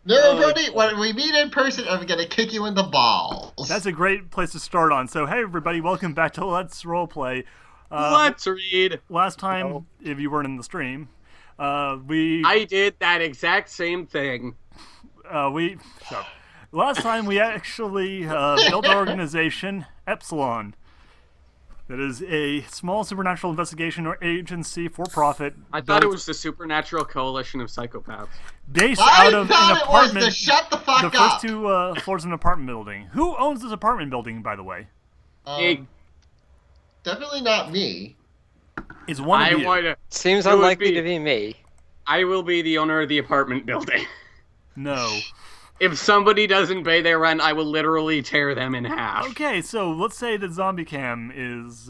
No, Brody, when we meet in person, I'm gonna kick you in the balls. That's a great place to start on. So, hey everybody, welcome back to Let's Roleplay. Let's read. Last time, if you weren't in the stream, we I did that exact same thing. last time we actually built our organization, Epsilon. That is a small supernatural investigation or agency for profit. I thought it was the Supernatural Coalition of Psychopaths. Based I out of thought an it apartment. was the shut the fuck the up. first two floors of an apartment building. Who owns this apartment building, by the way? Definitely not me. Is one of you? Seems unlikely to be me. I will be the owner of the apartment building. No. If somebody doesn't pay their rent, I will literally tear them in half. Okay, so let's say that Zombie Cam is.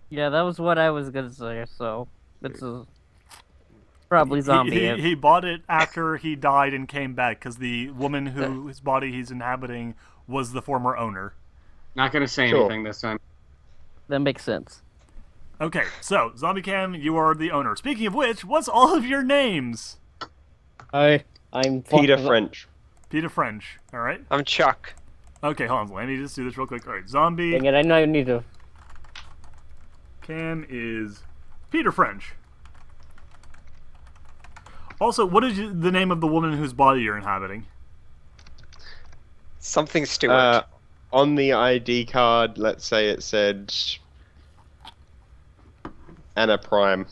Yeah, that was what I was gonna say. So it's probably zombie. He bought it after he died and came back because the woman whose body he's inhabiting was the former owner. Not gonna say anything this time. That makes sense. Okay, so Zombie Cam, you are the owner. Speaking of which, what's all of your names? I'm Peter French. Peter French. All right. I'm Chuck. Okay, hold on. Let me just do this real quick. All right, Zombie Dang it, I know I need to. Cam is Peter French. Also, what is the name of the woman whose body you're inhabiting? Something Stewart. On the ID card, let's say it said Anna Prime.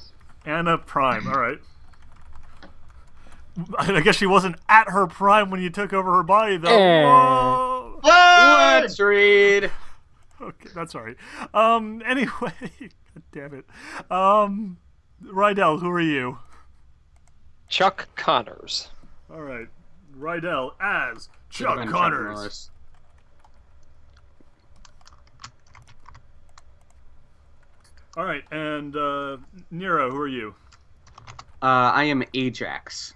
Anna Prime. All right. I guess she wasn't at her prime when you took over her body, though. Whoa! Let's read. Okay, that's all right. Anyway, God damn it. Rydell, who are you? Chuck Connors. All right, Rydell as Should've Chuck been Connors. Norris. All right, and Nero, who are you? I am Ajax.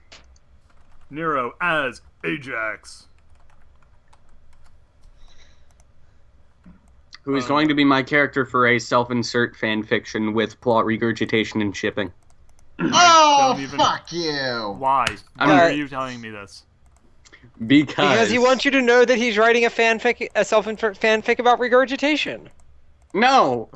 Nero as Ajax. Who is going to be my character for a self-insert fanfiction with plot regurgitation and shipping. Oh, don't even- fuck you. Why? Why are you telling me this? Because he wants you to know that he's writing a self-insert fanfic about regurgitation. No!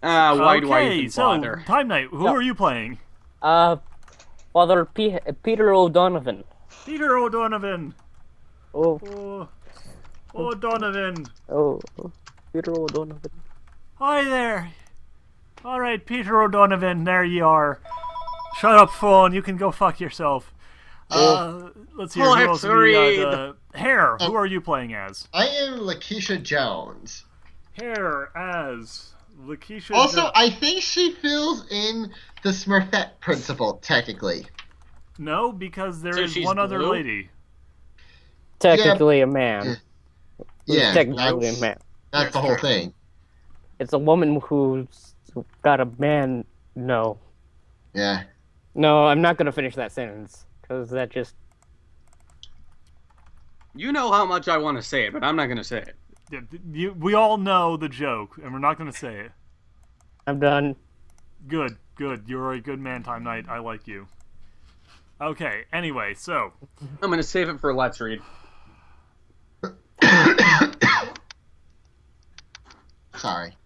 Why do I even bother? So, Time Night, who are you playing? Father Peter O'Donovan. Peter O'Donovan. Oh, O'Donovan. Peter O'Donovan. Hi there. All right, Peter O'Donovan, there you are. Shut up, phone. You can go fuck yourself. Let's hear. Who else Let's we read. got? Hare, who are you playing as? I am Lakeisha Jones. Hare as Lakeisha. Also, I think she fills in the Smurfette principle, technically. No, because there So is she's one other blue? lady. Technically a man. Yeah, Technically a man. that's the whole thing. It's a woman who's got a man. No. Yeah. No, I'm not gonna finish that sentence because that just. You know how much I want to say it, but I'm not going to say it. We all know the joke, and we're not going to say it. I'm done. Good. You're a good man, Time Night. I like you. Okay, anyway, so. I'm going to save it for Let's Read. Sorry.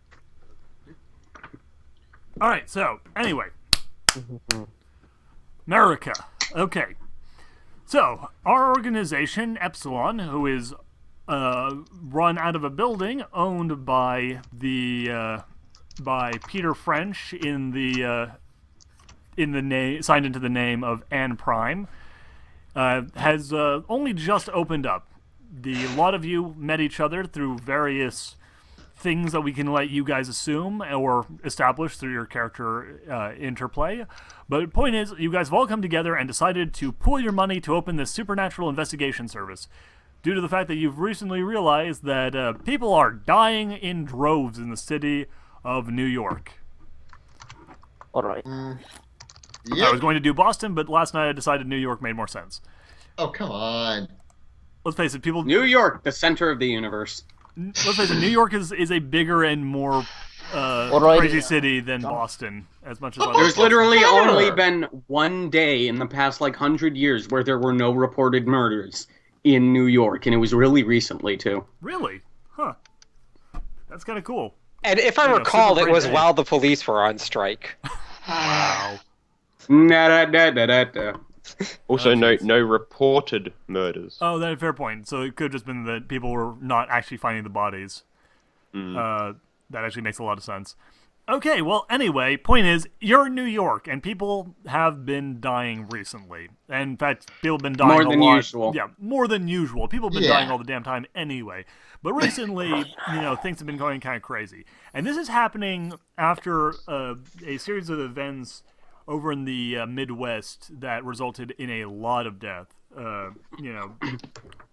Alright, so, anyway. America. Okay. So, our organization, Epsilon, who is run out of a building owned by by Peter French in the name signed into the name of Anne Prime, has only just opened up. A lot of you met each other through various things that we can let you guys assume or establish through your character interplay. But the point is, you guys have all come together and decided to pool your money to open this supernatural investigation service, due to the fact that you've recently realized that people are dying in droves in the city of New York. Alright. I Yep. was going to do Boston, but last night I decided New York made more sense. Oh, come on. Let's face it, people... New York, the center of the universe. Let's face it, New York is a bigger and more Alrighty. crazy city than Boston. as much as I There's love literally Better. only been one day in the past 100 years where there were no reported murders in New York, and it was really recently too. Really? Huh. That's kind of cool. And if I Like a recall, super it great was day. while the police were on strike. Wow. Na-da-da-da-da-da. Also, Oh, no jeez. no reported murders. Oh, that's a fair point. So it could have just been that people were not actually finding the bodies. That actually makes a lot of sense. Okay, well, anyway, point is, you're in New York, and people have been dying recently. And in fact, people have been dying More a than lot. usual. Yeah, more than usual. People have been Yeah. dying all the damn time anyway. But recently, things have been going kind of crazy. And this is happening after a series of events over in the Midwest that resulted in a lot of death.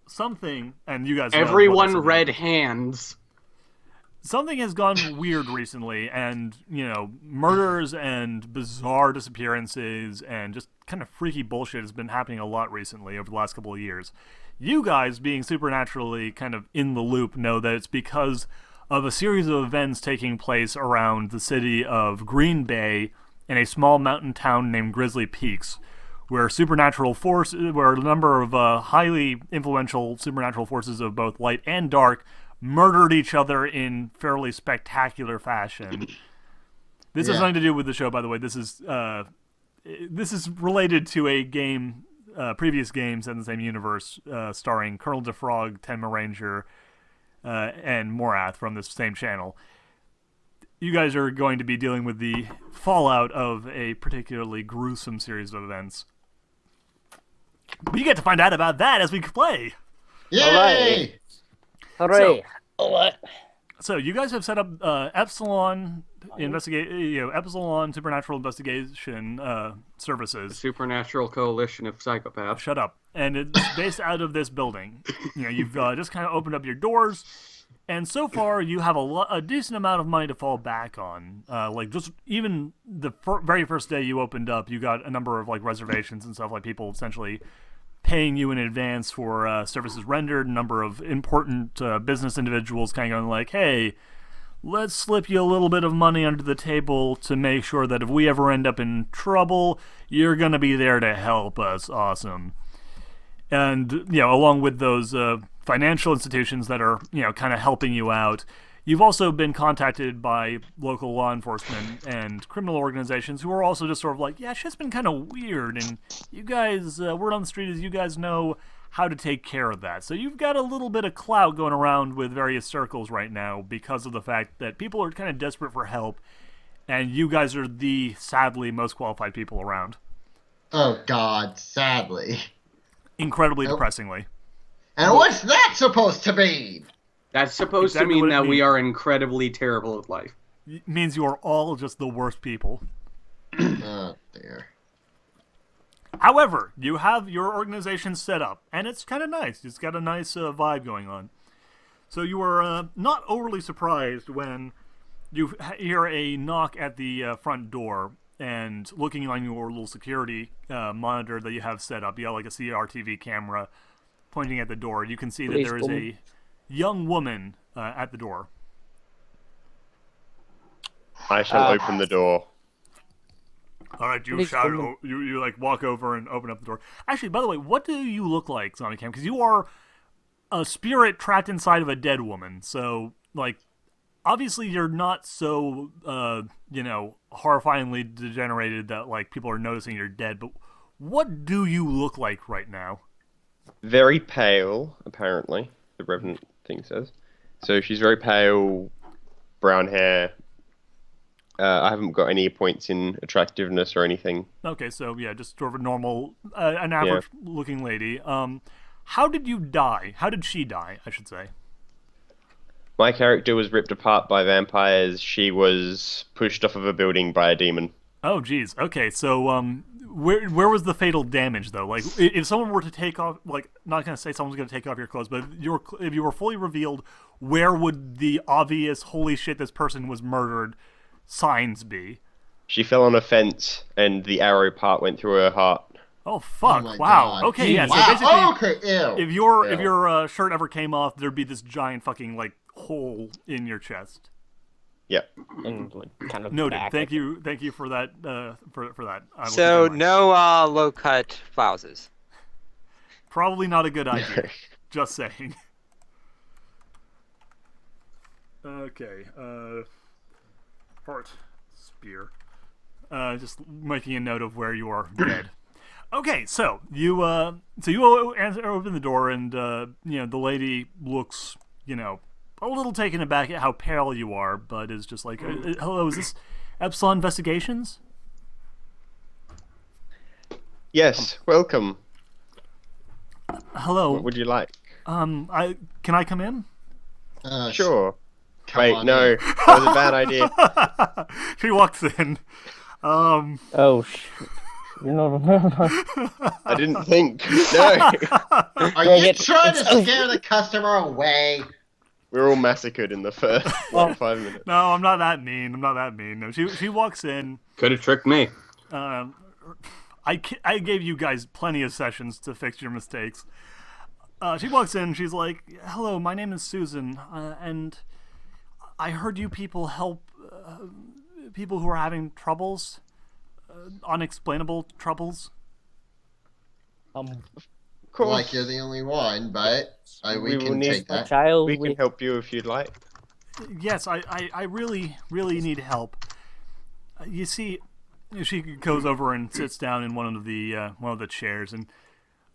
Something, and you guys know what Everyone something read is. hands. Something has gone weird recently, and murders and bizarre disappearances and just kind of freaky bullshit has been happening a lot recently over the last couple of years. You guys, being supernaturally kind of in the loop, know that it's because of a series of events taking place around the city of Green Bay in a small mountain town named Grizzly Peaks, where where a number of highly influential supernatural forces of both light and dark murdered each other in fairly spectacular fashion. This has Yeah. nothing to do with the show, by the way. This is related to a game, previous games in the same universe, starring Colonel DeFrog, Tenma Ranger, and Morath from this same channel. You guys are going to be dealing with the fallout of a particularly gruesome series of events. But you get to find out about that as we play. Yay! Hooray! So you guys have set up Epsilon Epsilon Supernatural Investigation Services. Supernatural coalition of psychopaths. Shut up. And it's based out of this building. You've just kind of opened up your doors, and so far you have a decent amount of money to fall back on. Just even the very first day you opened up, you got a number of reservations and stuff, like people essentially paying you in advance for services rendered. A number of important business individuals kind of going like, hey, let's slip you a little bit of money under the table to make sure that if we ever end up in trouble, you're going to be there to help us. Awesome. And, along with those financial institutions that are, kind of helping you out, you've also been contacted by local law enforcement and criminal organizations who are also just sort of like, yeah, shit's been kind of weird, and you guys, word on the street is you guys know how to take care of that. So you've got a little bit of clout going around with various circles right now because of the fact that people are kind of desperate for help, and you guys are the, sadly, most qualified people around. Oh God, sadly. Incredibly Nope. depressingly. And what's that supposed to mean? That's supposed Exactly to what mean it that we means. are incredibly terrible at life. It means you are all just the worst people. Oh dear. However, you have your organization set up, and it's kind of nice. It's got a nice vibe going on. So you are not overly surprised when you hear a knock at the front door, and looking on your little security monitor that you have set up, you have like a CRTV camera pointing at the door. You can see that Please there is come. a young woman at the door. I shall open the door. All right, you Please shout. come. You walk over and open up the door. Actually, by the way, what do you look like, Zombie Cam? Because you are a spirit trapped inside of a dead woman. So, obviously, you're not so horrifyingly degenerated that people are noticing you're dead. But what do you look like right now? Very pale, apparently, the Revenant thing says. So she's very pale, brown hair. I haven't got any points in attractiveness or anything. Okay, so yeah, just sort of a normal, an average-looking lady. How did you die? How did she die? I should say. My character was ripped apart by vampires. She was pushed off of a building by a demon. Oh, geez. Okay, so where was the fatal damage though? If someone were to take off, not gonna say someone's gonna take off your clothes, but if you were fully revealed, where would the obvious "holy shit, this person was murdered" signs be? She fell on a fence, and the arrow part went through her heart. Oh fuck! Oh my Wow. God. Okay, yeah. So Wow. basically, Okay, ew. if your shirt ever came off, there'd be this giant fucking hole in your chest. Yep. and like kind of Noted. back. Thank you for that. For that. I will keep So that in mind. no low cut blouses. Probably not a good idea. Just saying. Okay. Heart spear. Just making a note of where you are dead. Okay, so you open the door and the lady looks a little taken aback at how pale you are, but is just like, hello, is this Epsilon Investigations? Yes, welcome. Hello. What would you like? Can I come in? Sure. Come Wait, on no, in. that was a bad idea. She walks in. Oh, you know. I didn't think. No, Are Dang you it. trying to It's- scare the customer away? we're all massacred in the first 5 minutes. No, I'm not that mean. No, she walks in. Could have tricked me. I gave you guys plenty of sessions to fix your mistakes. She walks in. She's like, "Hello, my name is Susan, and I heard you people help people who are having troubles, unexplainable troubles." Of course, Like you're the only one, but we We will can need- take A that. child. we can help you if you'd like. Yes, I really need help. You see, she goes over and sits down in one of the chairs, and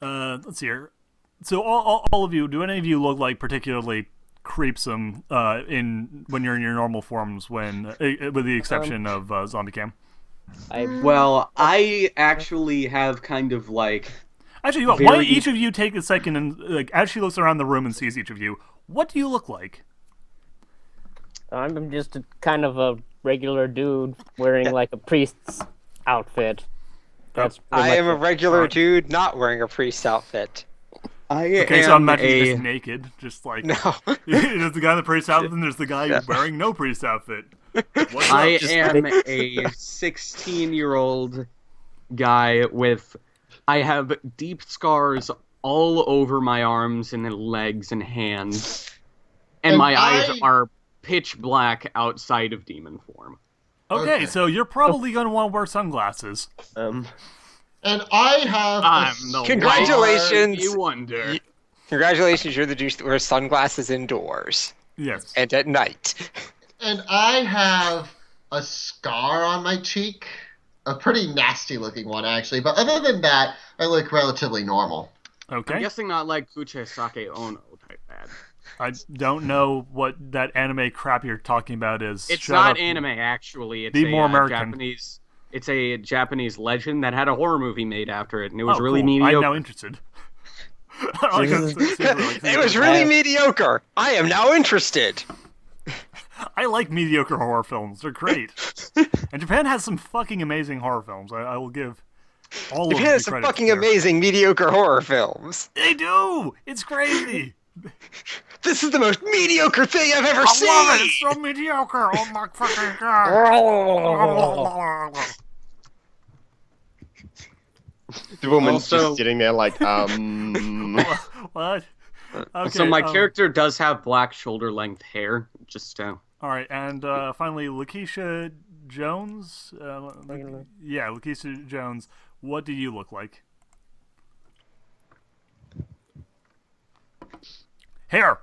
let's see here. So all of you, do any of you look like particularly creepsome when you're in your normal forms? With the exception of Zombie Cam. Well, I actually have kind of like... Actually, why don't each of you take a second and like as she looks around the room and sees each of you, what do you look like? I'm just kind of a regular dude wearing like a priest's outfit. That's pretty I much am a it. regular dude not wearing a priest outfit. Okay, so I'm imagining just naked, just like No. there's the guy in the priest outfit, and there's the guy wearing no priest outfit. What's I up? am a 16-year-old guy with... I have deep scars all over my arms and legs and hands. And And my eyes I- are pitch black outside of demon form. Okay, so you're probably going to want to wear sunglasses. And I have I'm a the Congratulations. You wonder. Congratulations, you're the douche that wears sunglasses indoors Yes. and at night. And I have a scar on my cheek. A pretty nasty looking one, actually. But other than that, I look relatively normal. I'm Okay. guessing not like Kuche Sake Ono type bad. I don't know what that anime crap you're talking about is. It's Shut not up. anime, actually. It's Be more American. Japanese. It's a Japanese legend that had a horror movie made after it, and it was Oh, really cool. mediocre. I'm now interested. I like how it seems like- It was really mediocre. I am now interested. I like mediocre horror films. They're great. And Japan has some fucking amazing horror films. I will give all of Japan the has some credit fucking there. amazing mediocre horror films. They do! It's crazy! This is the most mediocre thing I've ever I seen. love it! It's so mediocre! Oh my fucking god! The woman's Also- just sitting there like, What? Okay, So my character does have black shoulder-length hair. Just Alright, and finally, Lakeisha Jones? Yeah, Lakeisha Jones. What do you look like? Hair!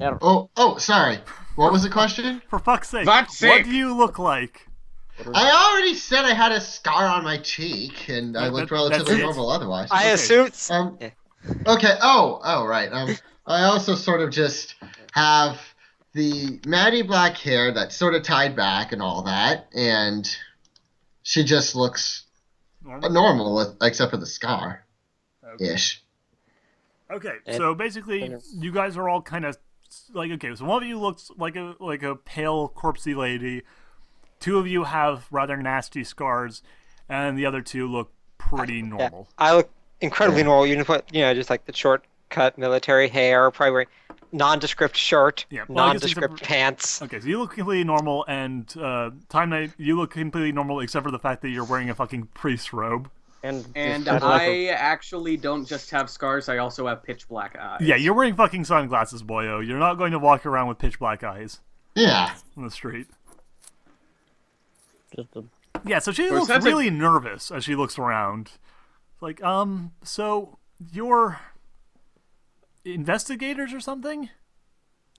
Oh, sorry. What was the question? For fuck's sake. That's What sick. do you look like? I already said I had a scar on my cheek, and I looked that's relatively it? normal otherwise. I Okay. assume. Okay. Oh, right. I also sort of just have the matty black hair that's sort of tied back and all that, and she just looks normal except for the scar, ish. Okay, And- so basically, you guys are all kind of like, okay, so one of you looks like a pale, corpsey lady. Two of you have rather nasty scars, and the other two look pretty normal. I look incredibly normal. You just like the short cut military hair, probably wearing nondescript shirt, Yeah, well, I guess nondescript except pants. Okay, so you look completely normal, and Time Night, you look completely normal except for the fact that you're wearing a fucking priest robe. And And just like I actually don't just have scars, I also have pitch black eyes. Yeah, you're wearing fucking sunglasses, boyo. You're not going to walk around with pitch black eyes Yeah. on the street. Just a, Yeah, so she Well, it looks sounds like- really nervous as she looks around. Like, so you're investigators or something?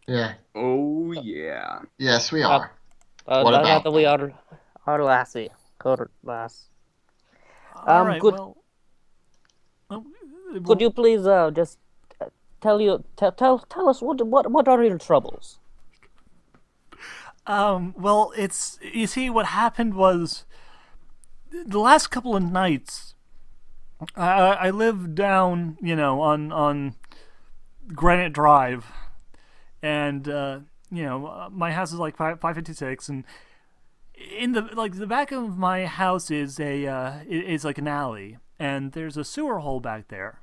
Yeah. Oh yeah. Yes, we are. What that about we are lassie. Lass. All right, Could well, could you please just tell us what are your troubles? well, it's you see what happened was the last couple of nights. I live down, on Granite Drive, and my house is like 556, and in the back of my house is is like an alley, and there's a sewer hole back there,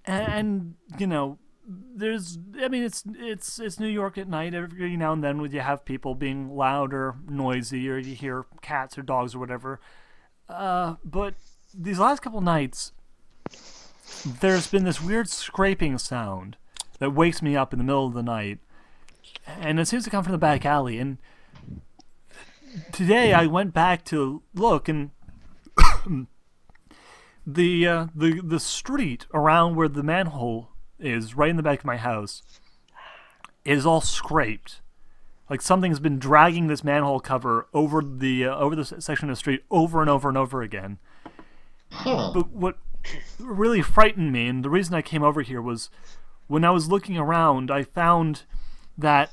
and there's it's New York at night. Every now and then, when you have people being loud or noisy, or you hear cats or dogs or whatever. But these last couple nights, there's been this weird scraping sound that wakes me up in the middle of the night, and it seems to come from the back alley. And today I went back to look, and the street around where the manhole is, right in the back of my house, is all scraped. Like something's been dragging this manhole cover over the section of the street over and over and over again. Huh. But what really frightened me, and the reason I came over here, was when I was looking around, I found that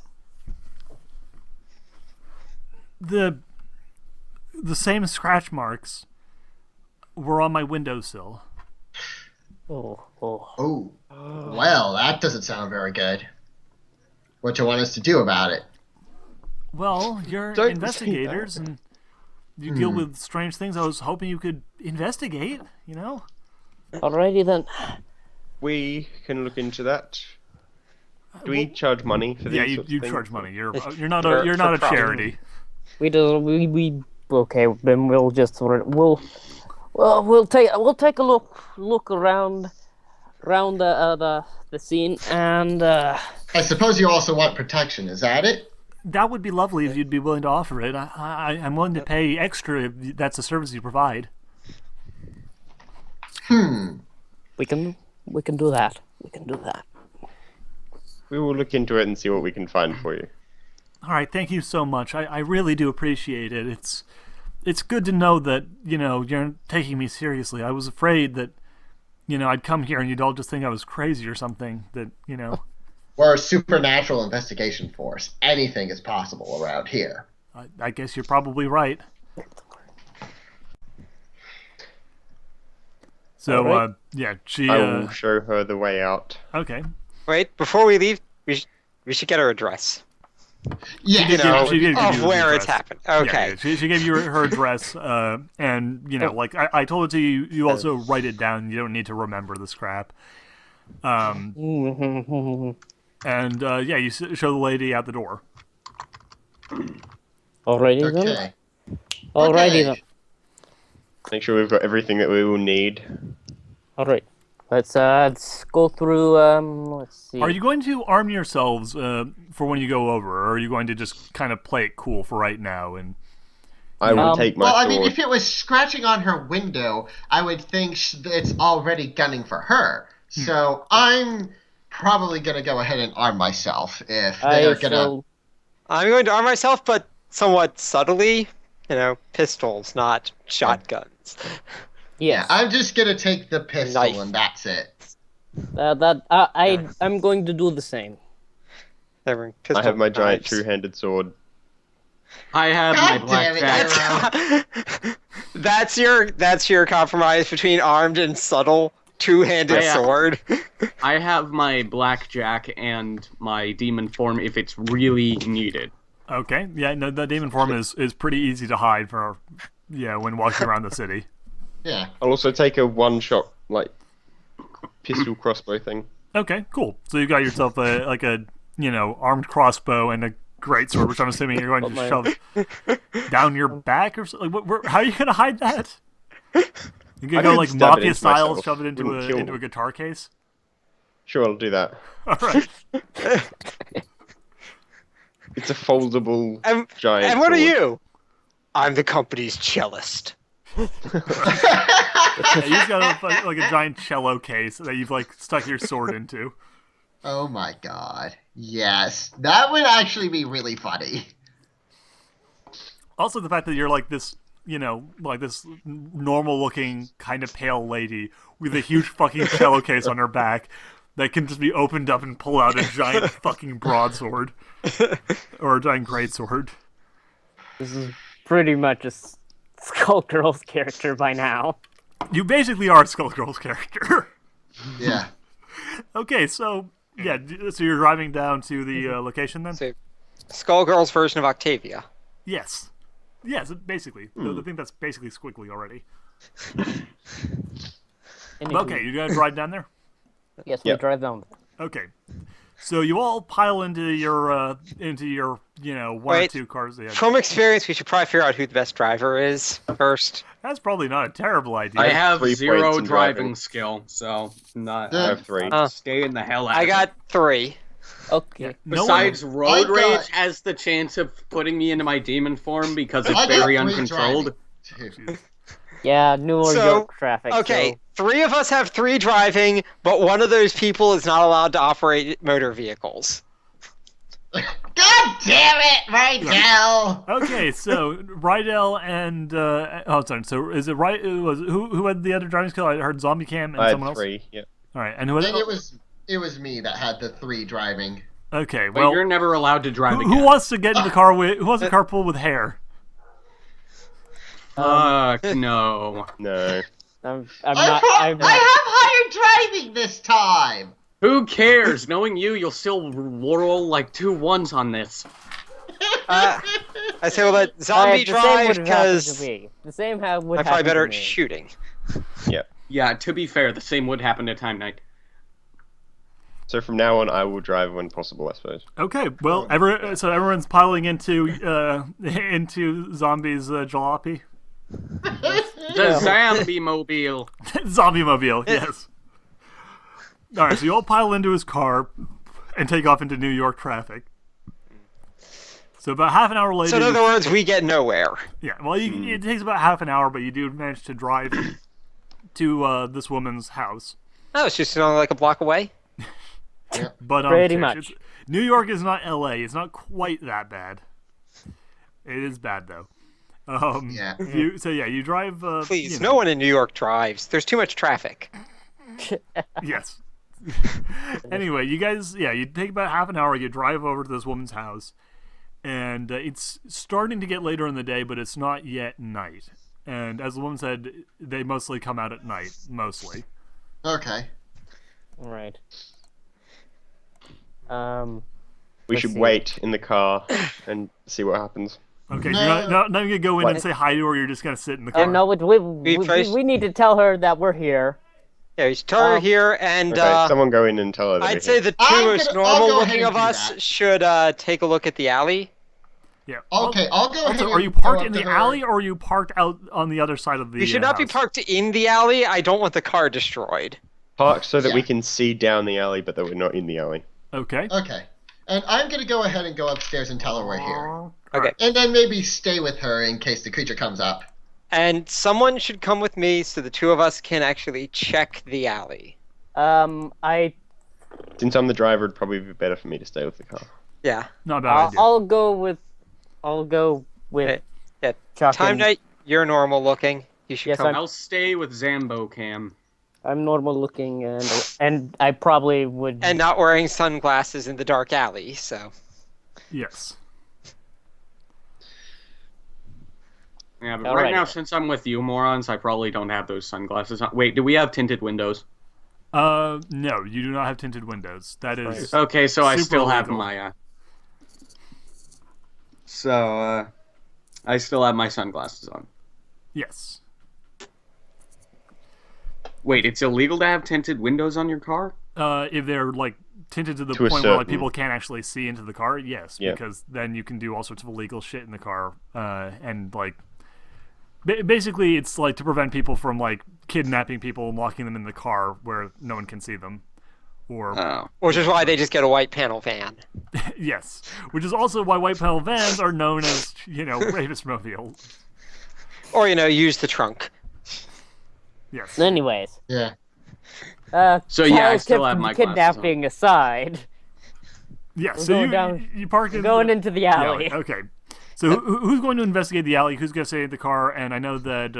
the same scratch marks were on my windowsill. Oh, oh. Oh. Well, that doesn't sound very good. What you want us to do about it? Well, you're Don't say investigators, and you deal with strange things. I was hoping you could investigate, Alrighty then. We can look into that. Do we charge money for these Yeah, sorts you of things? charge money. You're not For- you're not a for profit. charity. We okay. Then we'll just we'll take a look around the scene, and I suppose you also want protection. Is that it? That would be lovely if you'd be willing to offer it. I'm willing to pay extra if that's a service you provide. we can do that. We can do that. We will look into it and see what we can find for you. All right, thank you so much. I really do appreciate it. It's good to know that you're taking me seriously. I was afraid that I'd come here and you'd all just think I was crazy or something. That We're a supernatural investigation force. Anything is possible around here. I guess you're probably right. So All right. yeah, she I will show her the way out. okay. Wait, before we leave, we should get her address. Yeah, She did give you Of the where it's address. happened. Yeah, Okay. yeah. She gave you her address, and like I told it to you. You also write it down. You don't need to remember this crap. And yeah, you show the lady out the door. Alrighty then. Okay. Alrighty Okay. then. Make sure we've got everything that we will need. Alright. Let's go through. Let's see. Are you going to arm yourselves for when you go over, or are you going to just kind of play it cool for right now? And I will take my Well, I sword. mean, if it was scratching on her window, I would think it's already gunning for her. So I'm probably going to go ahead and arm myself if I they're going to. shall. I'm going to arm myself, but somewhat subtly. Pistols, not shotguns. Yeah, Yes. I'm just going to take the pistol Knife. and that's it. I'm going to do the same. Never I have my giant knives. two-handed sword. I have my God black damn it, jack. Arrow. That's your compromise between armed and subtle two-handed Yeah. sword. I have my blackjack and my demon form if it's really needed. okay, yeah, no, the demon form is pretty easy to hide for when walking around the city. Yeah. I'll also take a one-shot, pistol crossbow thing. Okay, cool. So you got yourself a armed crossbow and a greatsword, which I'm assuming you're going to shove down your back or something. How are you going to hide that? You I gonna go could like stab it mafia into style, myself. shove it into Wouldn't kill into a me. guitar case? Sure, I'll do that. All right. It's a foldable And, giant and what are sword. you? I'm the company's cellist. Yeah, he's got like a giant cello case that you've like stuck your sword into. Oh my god. Yes. That would actually be really funny. Also, the fact that you're like this, like this normal-looking, kind of pale lady with a huge fucking cello case on her back that can just be opened up and pull out a giant fucking broadsword or a giant greatsword. This is pretty much a Skullgirl's character by now. You basically are Skullgirl's character. Yeah. Okay, so yeah, so you're driving down to the location then? So, Skullgirl's version of Octavia. Yes. Yes, basically. I think that's basically squiggly already. Okay, you gotta drive down there? Yes, we drive down. Okay. So you all pile into your one or two cars. From experience, we should probably figure out who the best driver is first. That's probably not a terrible idea. I have 3 zero points in driving driving. skill, so not. Yeah. I have 3. Staying the hell out. I of got 3. Okay. Besides, I road got- rage has the chance of putting me into my demon form because it's I got very 3 uncontrolled. driving. Yeah, New So, York traffic. Okay, 3 of us have 3 driving, but one of those people is not allowed to operate motor vehicles. God damn it, Rydell! Okay, so Rydell and sorry. So is it right? It was who had the other driving skill? I heard Zombie Cam and I someone had 3. else. Yeah. All right, and who had And it was me that had the 3 driving. Okay, But well, you're never allowed to drive who again. wants to get in the car with? Who wants a carpool with hair? Fuck no. No. I'm I not. I'm have not. higher driving this time! Who cares? Knowing you'll still roll like 2 1s on this. I say we'll let Alright, Zombie the same drive would happen to because me. The same would I'm happen probably better to at me. shooting. Yeah, to be fair, the same would happen to Time Knight. So from now on, I will drive when possible, I suppose. Okay, well, so everyone's piling into Zombie's jalopy. The Zombie Mobile. Zombie mobile, yes. All right, so you all pile into his car and take off into New York traffic. So about half an hour later, So in other words, we get nowhere. yeah. Well, it takes about half an hour, but you do manage to drive to this woman's house. Oh, it's just only like a block away. But Pretty much. New York is not L.A. It's not quite that bad. It is bad though. Yeah. You drive. Please, you no one in New York drives. There's too much traffic. Yes. Anyway, you guys, you take about half an hour. You drive over to this woman's house, and it's starting to get later in the day, but it's not yet night. And as the woman said, they mostly come out at night, mostly. Okay. Right. We Let's should see. wait in the car and see what happens. Okay, No. you're not gonna go in and What? say hi to her. You're just gonna sit in the car. And no, we need to tell her that we're here. Yeah, you should tell her here, and Okay, someone go in and tell her that I'd we're say here. the 2 I'll most go normal ahead looking and of do us that. should take a look at the alley. Yeah. Okay, I'll go ahead Also, and are you go parked up in to the her. alley, or are you parked out on the other side of the? You should not be house? parked in the alley. I don't want the car destroyed. Park so that we Yeah. can see down the alley, but that we're not in the alley. Okay. Okay. And I'm going to go ahead and go upstairs and tell her we're here. Okay. And then maybe stay with her in case the creature comes up. And someone should come with me so the 2 of us can actually check the alley. I Since I'm the driver, it'd probably be better for me to stay with the car. Yeah. Not a bad idea. I'll go with Yeah. Chuck. Time and- Night, you're normal looking. You should Yes, come. I'll stay with Zambo Cam. I'm normal looking, and I probably would. And not wearing sunglasses in the dark alley, so. Yes. Yeah, but right Alrighty. now, since I'm with you morons, I probably don't have those sunglasses on. Wait, do we have tinted windows? No, you do not have tinted windows. That is Okay, so I super still have illegal. my. I still have my sunglasses on. Yes. Wait, it's illegal to have tinted windows on your car? If they're like tinted to the To a point where like certain- people can't actually see into the car, yes, Yeah. because then you can do all sorts of illegal shit in the car, and like basically it's like to prevent people from like kidnapping people and locking them in the car where no one can see them, or Oh. Which is why they just get a white panel van. yes, which is also why white panel vans are known as Ravis Mobile. Or, use the trunk. Yes. Anyways, Yeah. So, yeah, I child still have my glasses kidnapping aside, Yeah, We're so going you down- you park in going into the alley. Okay. So who's going to investigate the alley? Who's going to stay in the car? And I know that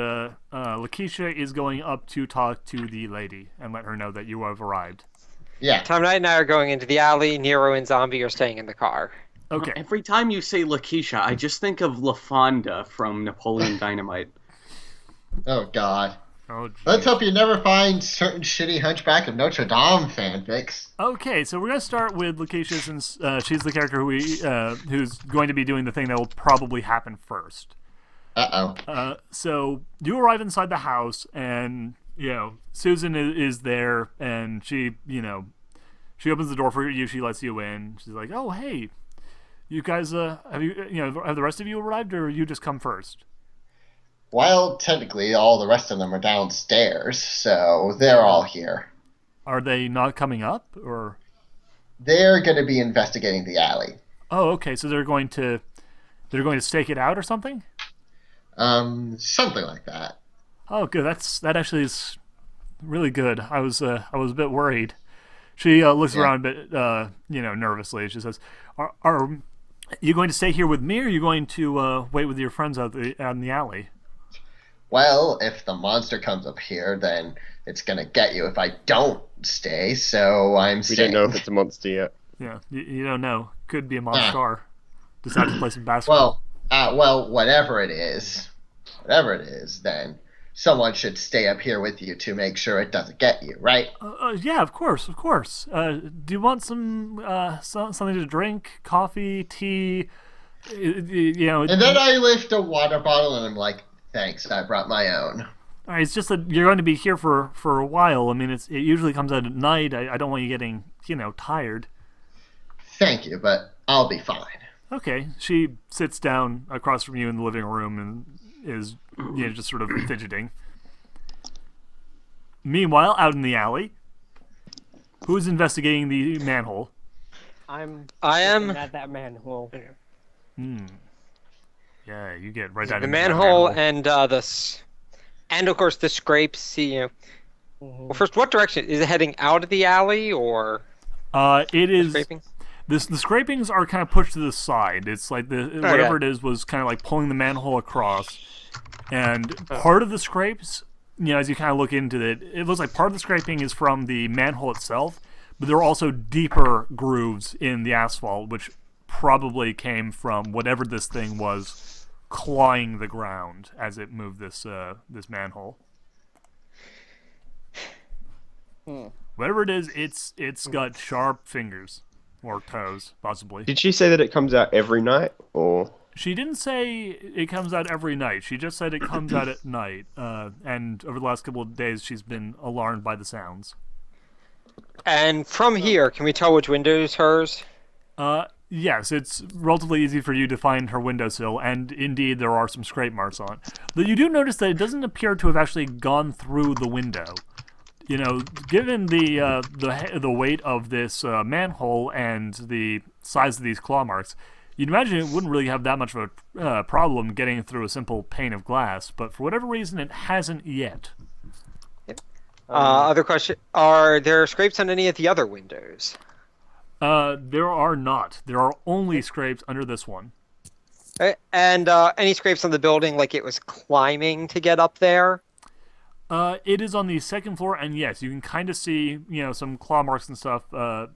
Lakeisha is going up to talk to the lady and let her know that you have arrived. Yeah. Tom Knight and I are going into the alley. Nero and Zombie are staying in the car. Okay. Every time you say Lakeisha, I just think of LaFonda from Napoleon Dynamite. Oh God. Oh, geez. Let's hope you never find certain shitty Hunchback of Notre Dame fanfics. Okay, so we're gonna start with Lakeisha since she's the character who's going to be doing the thing that will probably happen first. Uh-oh. So you arrive inside the house, and Susan is there, and she opens the door for you. She lets you in. She's like, "Oh, hey, you guys, have the rest of you arrived, or you just come first?" Well, technically, all the rest of them are downstairs, so they're all here. Are they not coming up, or? They're going to be investigating the alley. Oh, okay. So they're going to stake it out or something. Something like that. Oh, good. That actually is really good. I was a bit worried. She looks around a bit, nervously. She says, "Are you going to stay here with me, or are you going to wait with your friends out in the alley?" Well, if the monster comes up here, then it's going to get you if I don't stay, so I'm We staying. don't know if it's a monster yet. Yeah, you don't know. Could be a monster. Decide to play some basketball. Whatever it is, then someone should stay up here with you to make sure it doesn't get you, right? Yeah, of course. Do you want something to drink? Coffee, tea? And then I lift a water bottle and I'm like, thanks, I brought my own. All right, it's just that you're going to be here for a while. I mean, it usually comes out at night. I don't want you getting tired. Thank you, but I'll be fine. Okay. She sits down across from you in the living room and is just sort of fidgeting. Meanwhile, out in the alley, who's investigating the manhole? I am. looking at that manhole. Yeah, you get right down The into that manhole manhole. and of course the scrapes. Well, first, what direction is it heading? Out of the alley or It is. scraping? The scrapings are kind of pushed to the side. It's like whatever it is was kind of like pulling the manhole across, and part of the scrapes, as you kind of look into it, it looks like part of the scraping is from the manhole itself, but there are also deeper grooves in the asphalt, which probably came from whatever this thing was clawing the ground as it moved this manhole. Whatever it is, it's got sharp fingers. Or toes, possibly. Did she say that it comes out every night, or? She didn't say it comes out every night. She just said it comes out at night. And over the last couple of days, she's been alarmed by the sounds. And from here, can we tell which window is hers? Yes, it's relatively easy for you to find her windowsill, and indeed there are some scrape marks on it. Though you do notice that it doesn't appear to have actually gone through the window. Given the weight of this manhole and the size of these claw marks, you'd imagine it wouldn't really have that much of a problem getting through a simple pane of glass. But for whatever reason, it hasn't yet. Other question: are there scrapes on any of the other windows? There are not. There are only scrapes under this one. And any scrapes on the building, like it was climbing to get up there? It is on the second floor, and yes, you can kind of see, some claw marks and stuff on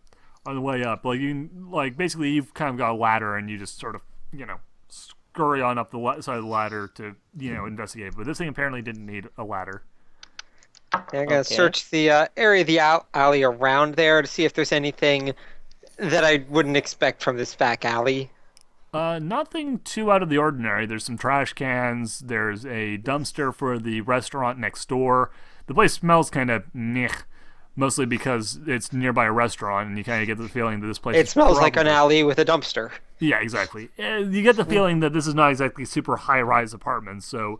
the way up. Basically, you've kind of got a ladder, and you just sort of, scurry on up the side of the ladder to, investigate. But this thing apparently didn't need a ladder. I'm gonna search the area of the alley around there to see if there's anything that I wouldn't expect from this back alley. Nothing too out of the ordinary. There's some trash cans. There's a dumpster for the restaurant next door. The place smells kind of meh, mostly because it's nearby a restaurant, and you kind of get the feeling that this place. It smells like an alley with a dumpster. Yeah, exactly. You get the feeling that this is not exactly super high-rise apartments, so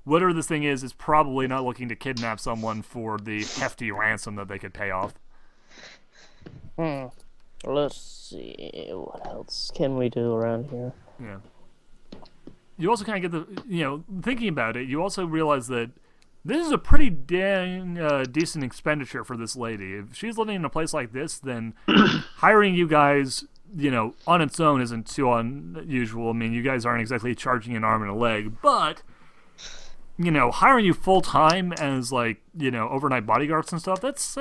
whatever this thing is probably not looking to kidnap someone for the hefty ransom that they could pay off. Let's see. What else can we do around here? Yeah. You also kind of get thinking about it, you also realize that this is a pretty dang decent expenditure for this lady. If she's living in a place like this, then hiring you guys, on its own isn't too unusual. I mean, you guys aren't exactly charging an arm and a leg, but, hiring you full-time as, overnight bodyguards and stuff, it's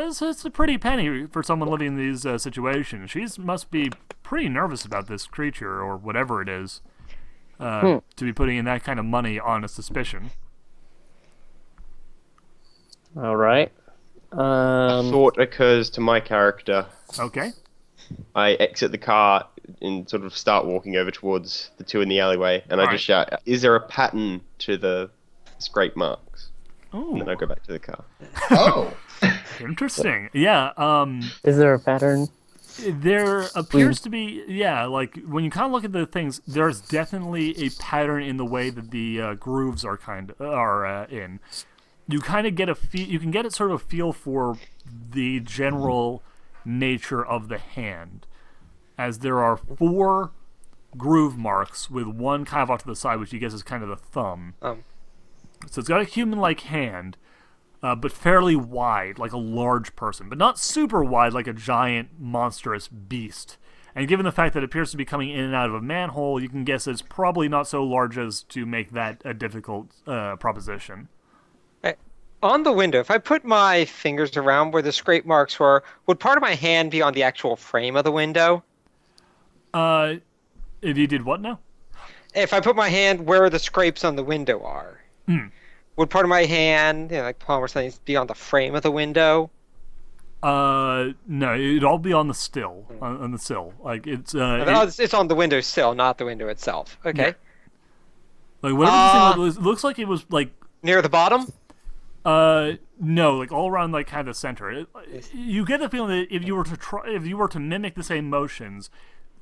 a pretty penny for someone living in these situations. She must be pretty nervous about this creature, or whatever it is, to be putting in that kind of money on a suspicion. All right. A thought occurs to my character. Okay. I exit the car and sort of start walking over towards the two in the alleyway, and I just shout, "Is there a pattern to the scrape marks?" Oh. And then I go back to the car. Oh. Interesting. Yeah. Is there a pattern? There appears to be, when you kind of look at the things, there's definitely a pattern in the way that the grooves are in. You kind of get you can get sort of a feel for the general nature of the hand, as there are 4 groove marks with one kind of off to the side, which you guess is kind of the thumb. So it's got a human-like hand, but fairly wide, like a large person, but not super wide, like a giant, monstrous beast. And given the fact that it appears to be coming in and out of a manhole, you can guess it's probably not so large as to make that a difficult proposition. On the window, if I put my fingers around where the scrape marks were, would part of my hand be on the actual frame of the window? If you did what now? If I put my hand where the scrapes on the window are, would part of my hand, like palm or something, be on the frame of the window? No, it'd all be on the sill. On the sill, it's on the window sill, not the window itself. Okay. Yeah. Whatever this thing looks like, it was near the bottom. No, all around kind of center. You get the feeling that if you were to mimic the same motions,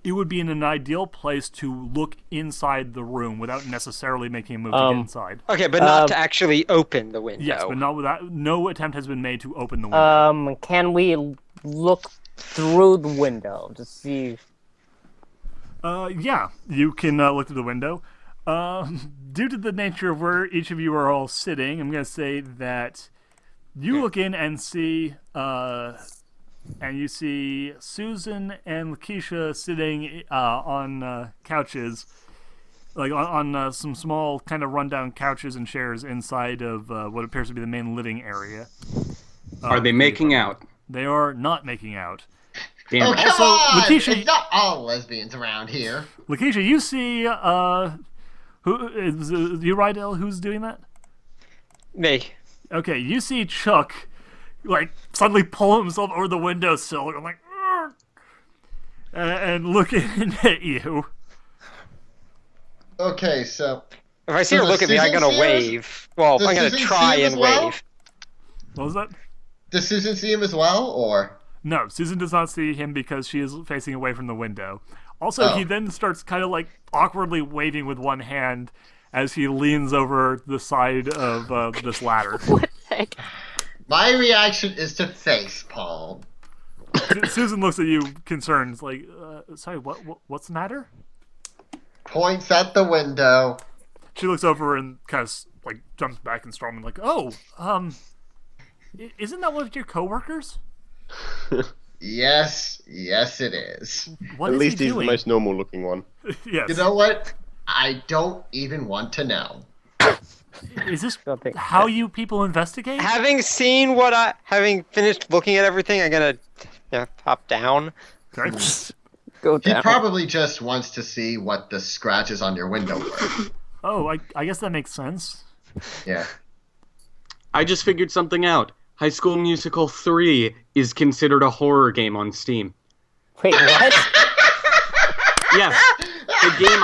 it would be in an ideal place to look inside the room without necessarily making a move to get inside. Okay, but not to actually open the window. Yes, but not without. No attempt has been made to open the window. Can we look through the window to see? Yeah, you can look through the window. Due to the nature of where each of you are all sitting, I'm going to say that you look in and see, you see Susan and Lakeisha sitting on couches, on some small kind of rundown couches and chairs inside of what appears to be the main living area. Are they making out? They are not making out. Damn. Oh, come also, on! Lakeisha, it's not all lesbians around here. Lakeisha, you see, who is you right, El? Who's doing that? Me. Okay, you see Chuck, suddenly pull himself over the windowsill, and looking at you. Okay, so if I see her look at me, I'm gonna wave. Well, I'm gonna try and wave. What was that? Does Susan see him as well, or? No, Susan does not see him because she is facing away from the window. Also, he then starts kind of awkwardly waving with one hand as he leans over the side of this ladder. What the heck? My reaction is to face palm. Susan looks at you concerned, sorry, what's the matter? Points at the window. She looks over and kind of jumps back and storms isn't that one of your coworkers? Yes, it is. What At is least he he's doing? the most normal looking one. Yes. You know what? I don't even want to know. Is this how you people investigate? Having finished looking at everything, I'm gonna hop down. Okay. Go down. He probably just wants to see what the scratches on your window were. Oh, I guess that makes sense. Yeah. I just figured something out. High School Musical 3 is considered a horror game on Steam. Wait, what? Yes, the game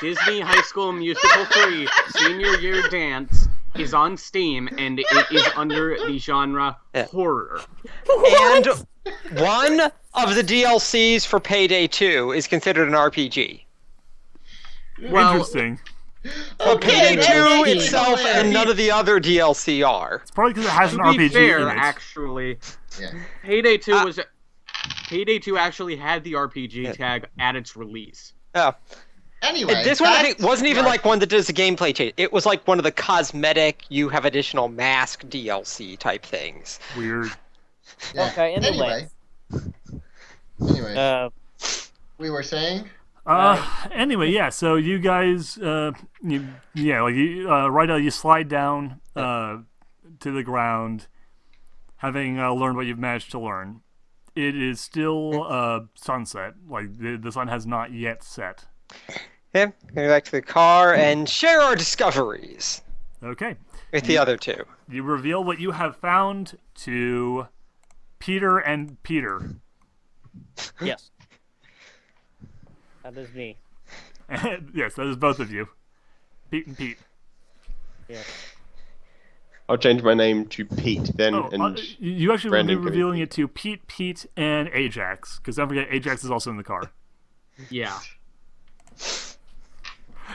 Disney High School Musical 3 Senior Year Dance is on Steam, and it is under the genre horror. And one of the DLCs for Payday 2 is considered an RPG. Well, interesting. But Payday 2 itself and none of the other DLC are. It's probably because it has an To be RPG fair, in it. actually, Yeah. Payday 2 was Payday 2 actually had the RPG tag at its release. Oh. Anyway, This one I think wasn't even like one that does a gameplay change. It was like one of the cosmetic, you have additional mask DLC type things. Weird. Yeah. Okay, anyway. Anyway, we were saying. Anyway, yeah. So you guys, Rydell, you slide down to the ground, having learned what you've managed to learn. It is still sunset. Like the sun has not yet set. Okay, go back to the car and share our discoveries Okay. with the other two. You reveal what you have found to Peter and Peter. Yes. That is me. Yes, that is both of you. Pete and Pete. Yes. I'll change my name to Pete then, and you actually will be Brandon can be revealing Pete. it to Pete, and Ajax, because don't forget Ajax is also in the car. Yeah.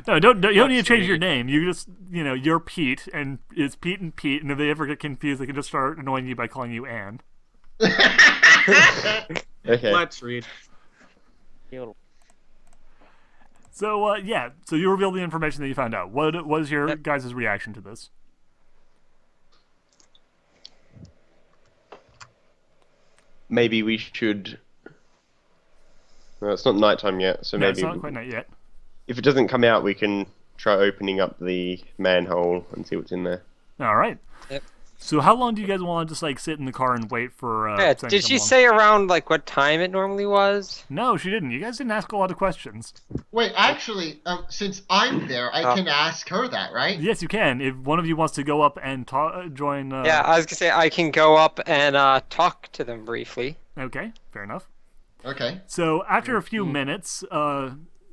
No, you don't need to change your name. You just, you're Pete, and it's Pete, and if they ever get confused, they can just start annoying you by calling you Anne. Okay. Let's read. Beautiful. So, so you reveal the information that you found out. What was your guys' reaction to this? Maybe we should. Well, it's not nighttime yet, so No, maybe it's not quite night yet. if it doesn't come out, we can try opening up the manhole and see what's in there. All right. Yep. So how long do you guys want to just sit in the car and wait for? Yeah, Sam to did come she along? say around what time it normally was? No, she didn't. You guys didn't ask a lot of questions. Wait, actually, since I'm there, I can ask her that, right? Yes, you can. If one of you wants to go up and join. Yeah, I was gonna say I can go up and talk to them briefly. Okay, fair enough. Okay. So after a few minutes,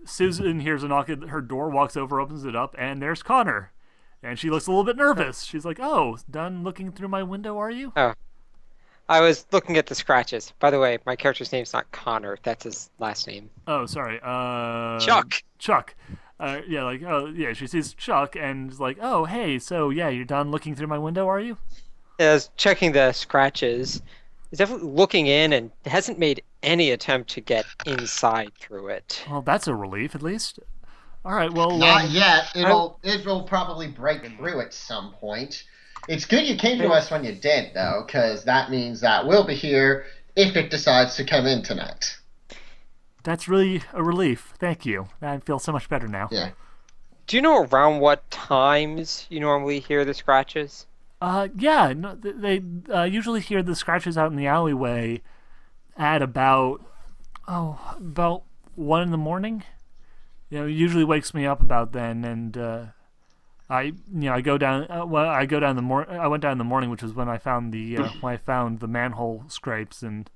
Susan hears a knock at her door, walks over, opens it up, and there's Connor. And she looks a little bit nervous. She's like, "Oh, done looking through my window, are you?" Oh, I was looking at the scratches. By the way, my character's name's not Connor. That's his last name. Oh, sorry. Chuck. Chuck. She sees Chuck and is like, "Oh, hey, so yeah, you're done looking through my window, are you?" I was checking the scratches. He's definitely looking in and hasn't made any attempt to get inside through it. Well, that's a relief, at least. All right, well... Not yet. It'll probably break through at some point. It's good you came to us when you did, though, because that means that we'll be here if it decides to come in tonight. That's really a relief. Thank you. I feel so much better now. Yeah. Do you know around what times you normally hear the scratches? Yeah. No, they usually hear the scratches out in the alleyway at about 1 in the morning. It usually wakes me up about then, and I go down. I went down in the morning, which was when I found the manhole scrapes and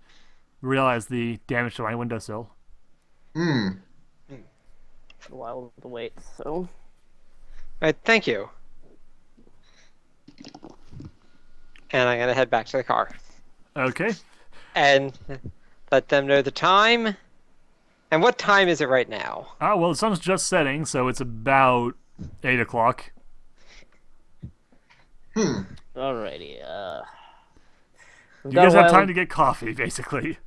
realized the damage to my windowsill. Hmm. It's a while to wait, so. All right, thank you. And I'm gonna head back to the car Okay. and let them know the time. And what time is it right now? Well, the sun's just setting, so it's about 8 o'clock. Alrighty, You guys have time to get coffee, basically,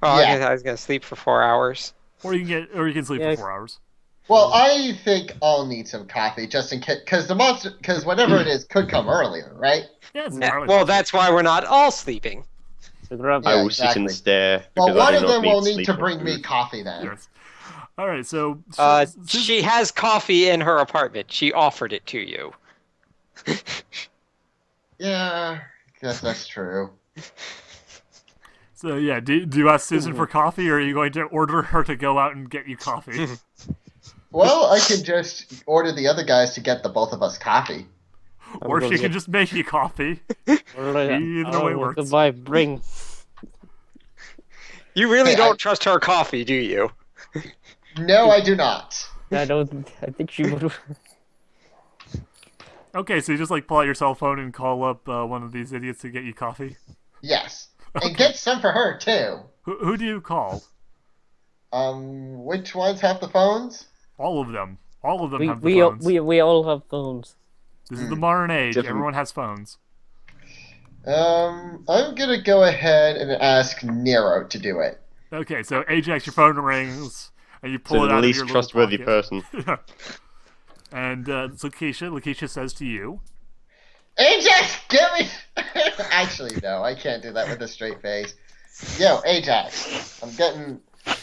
Oh, Yeah. I was gonna sleep for 4 hours. or you can sleep Yeah. for 4 hours. Well, I think I'll need some coffee just in case, because whatever it is could come earlier, right? Yeah, it's Yeah, entirely well, possible. that's why we're not all sleeping. So grab Yeah, I will sit exactly. and stare. Well, because one I of do not them will need sleep to or bring me food. coffee then. Yes. All right, so She has coffee in her apartment. She offered it to you. Yeah, guess that's true. So yeah, do you ask Susan for coffee, or are you going to order her to go out and get you coffee? Well, I can just order the other guys to get the both of us coffee. Or she can just make you coffee. Either way works. Goodbye, bring. You really Hey, don't trust her coffee, do you? No, I do not. I think she would. Okay, so you just pull out your cell phone and call up one of these idiots to get you coffee. Yes, and get some for her too. Who do you call? Which ones have the phones? All of them. All of them We, have the we, phones. we all have phones. This is the modern age. Different- Everyone has phones. I'm gonna go ahead and ask Nero to do it. Okay, so Ajax, your phone rings, and you pull To it the out of least your little trustworthy pocket. person. And it's Lakeisha says to you, Ajax, get me! Actually, no, I can't do that with a straight face. Yo, Ajax, I'm getting.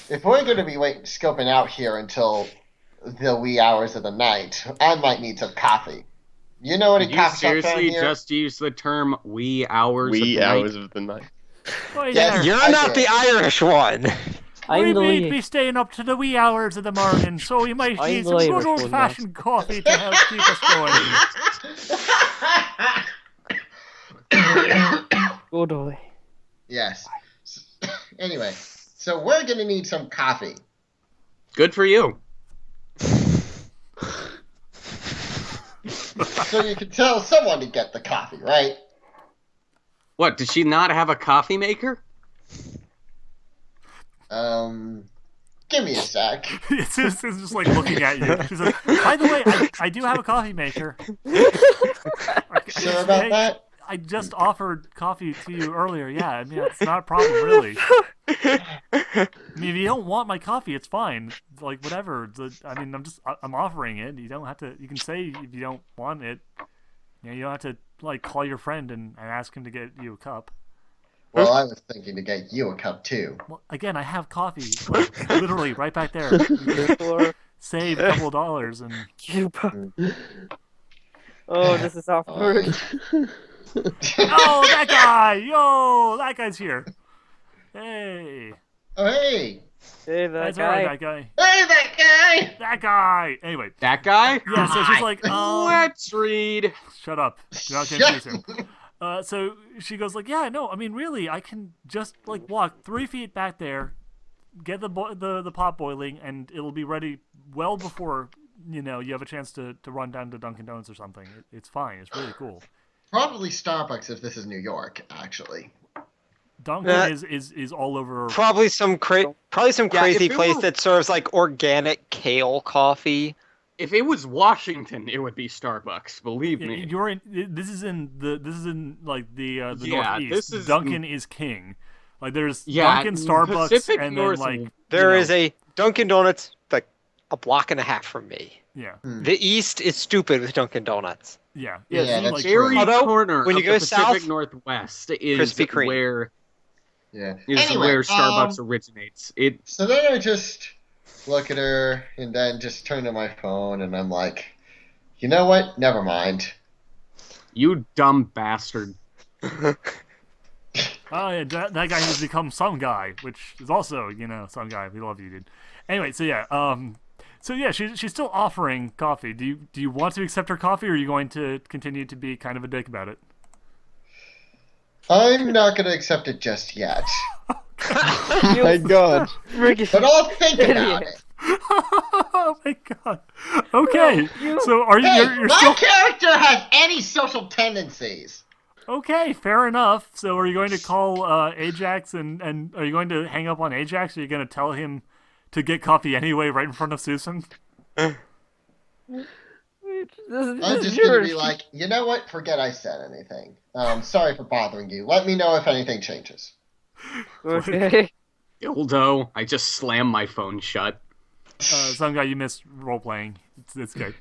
If we're gonna be scoping out here until the wee hours of the night, I might need some coffee. You know any Did you coffee shops around seriously here? just use the term wee hours of Wee the hours night? of the night. "Oh, Yes, yeah, You're not the did. Irish one. I'm we the may lead. be staying up to the wee hours of the morning, so we might I'm need the some Irish good one, old-fashioned coffee to help keep us going." Good boy. Yes. Anyway, so we're gonna need some coffee. Good for you. So you can tell someone to get the coffee, right? What, does she not have a coffee maker? Give me a sec. It's just like looking at you. She's like, "By the way, I do have a coffee maker. Sure about Hey, that? I just offered coffee to you earlier. Yeah, I mean, it's not a problem, really. I mean, if you don't want my coffee, it's fine. Like, whatever. I mean, I'm offering it. You don't have to, you can say if you don't want it. You know, you don't have to, like, call your friend and ask him to get you a cup. Well, I was thinking to get you a cup too. Well, again, I have coffee, like, literally right back there. You just save a couple of dollars and... Oh, this is awkward. Oh, that guy! Yo, that guy's here. Hey. Oh, hey! Hey, that That's guy. alright, that guy. Hey, that guy! That guy! Anyway, That guy? yeah, so she's like, Let's read. shut up. Do not Shut confuse him. So she goes like, yeah, no, I mean, really, I can just, like, walk 3 feet back there, get the pot boiling, and it'll be ready well before, you know, you have a chance to run down to Dunkin' Donuts or something. It's fine. It's really cool. Probably Starbucks if this is New York, actually. Dunkin' is all over. Probably some crazy if it place were- that serves like organic kale coffee. If it was Washington, it would be Starbucks. Believe me. You're in. This is in like the Yeah, Northeast. this is- Dunkin' is king. Like there's Yeah, Dunkin', Starbucks, Pacific and North- then like There is a Dunkin' Donuts like a block and a half from me. yeah. The East is stupid with Dunkin' Donuts. Yeah, Yeah, it's that's like, Very Although, corner when you of go the Pacific south, Northwest is Krispy Kreme. where Yeah. is Anyway, where Starbucks originates. It So then I just look at her and then just turn to my phone and I'm like, you know what? Never mind. you dumb bastard. oh yeah, that guy has become some guy, which is also some guy. We love you, dude. Anyway, so yeah, she's still offering coffee. Do you want to accept her coffee, or are you going to continue to be kind of a dick about it? I'm not going to accept it just yet. Oh my god. But I'll think about it. Oh my god. Okay, so are you? Hey, You're my still character has any social tendencies. okay. Fair enough. So are you going to call Ajax and are you going to hang up on Ajax? Or are you going to tell him to get coffee anyway, right in front of Susan? I'm just going to be like, you know what? Forget I said anything. Sorry for bothering you. Let me know if anything changes. Okay. Dildo. I just slammed my phone shut. Some guy you missed role playing. It's good.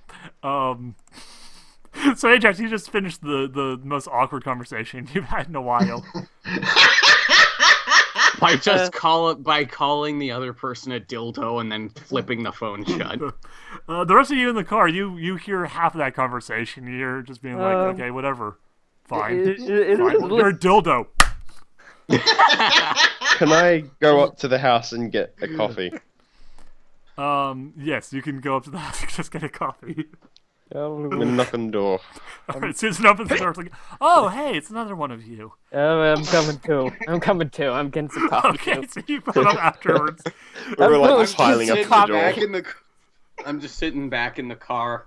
So Ajax, you just finished the most awkward conversation you've had in a while. By calling the other person a dildo and then flipping the phone shut. The rest of you in the car, you hear half of that conversation. You're just being like, okay, whatever, fine. Fine. You're a dildo. Can I go up to the house and get a coffee? Yes, you can go up to the house and just get a coffee. I'm gonna knock on the door. Alright, Susan opens the door. It's like, oh, hey, it's another one of you. I'm coming too. I'm getting some coffee Okay, too. so you put up afterwards. We're like Those piling up kids to the coffee. door. I'm just sitting back in the car.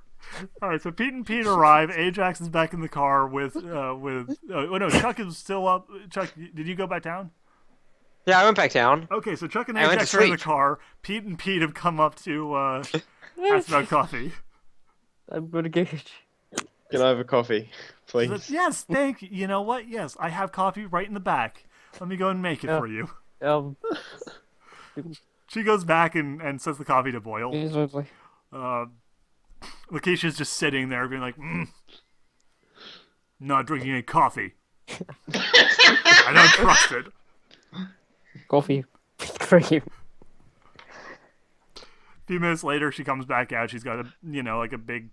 Alright, so Pete and Pete arrive. Ajax is back in the car with oh no, Chuck is still up. Chuck, did you go back down? Yeah, I went back down. Okay, so Chuck and I went Ajax to are in the sleep. car. Pete and Pete have come up to ask about coffee. I'm gonna get. Can I have a coffee, She please? says, yes, thank you. You know what? Yes, I have coffee right in the back. Let me go and make it for you. Um, She goes back and sets the coffee to boil. reasonably. Lakeisha's just sitting there being like, not drinking any coffee. I don't trust it. Coffee. Cream. A few minutes later, she comes back out. She's got a, like a big,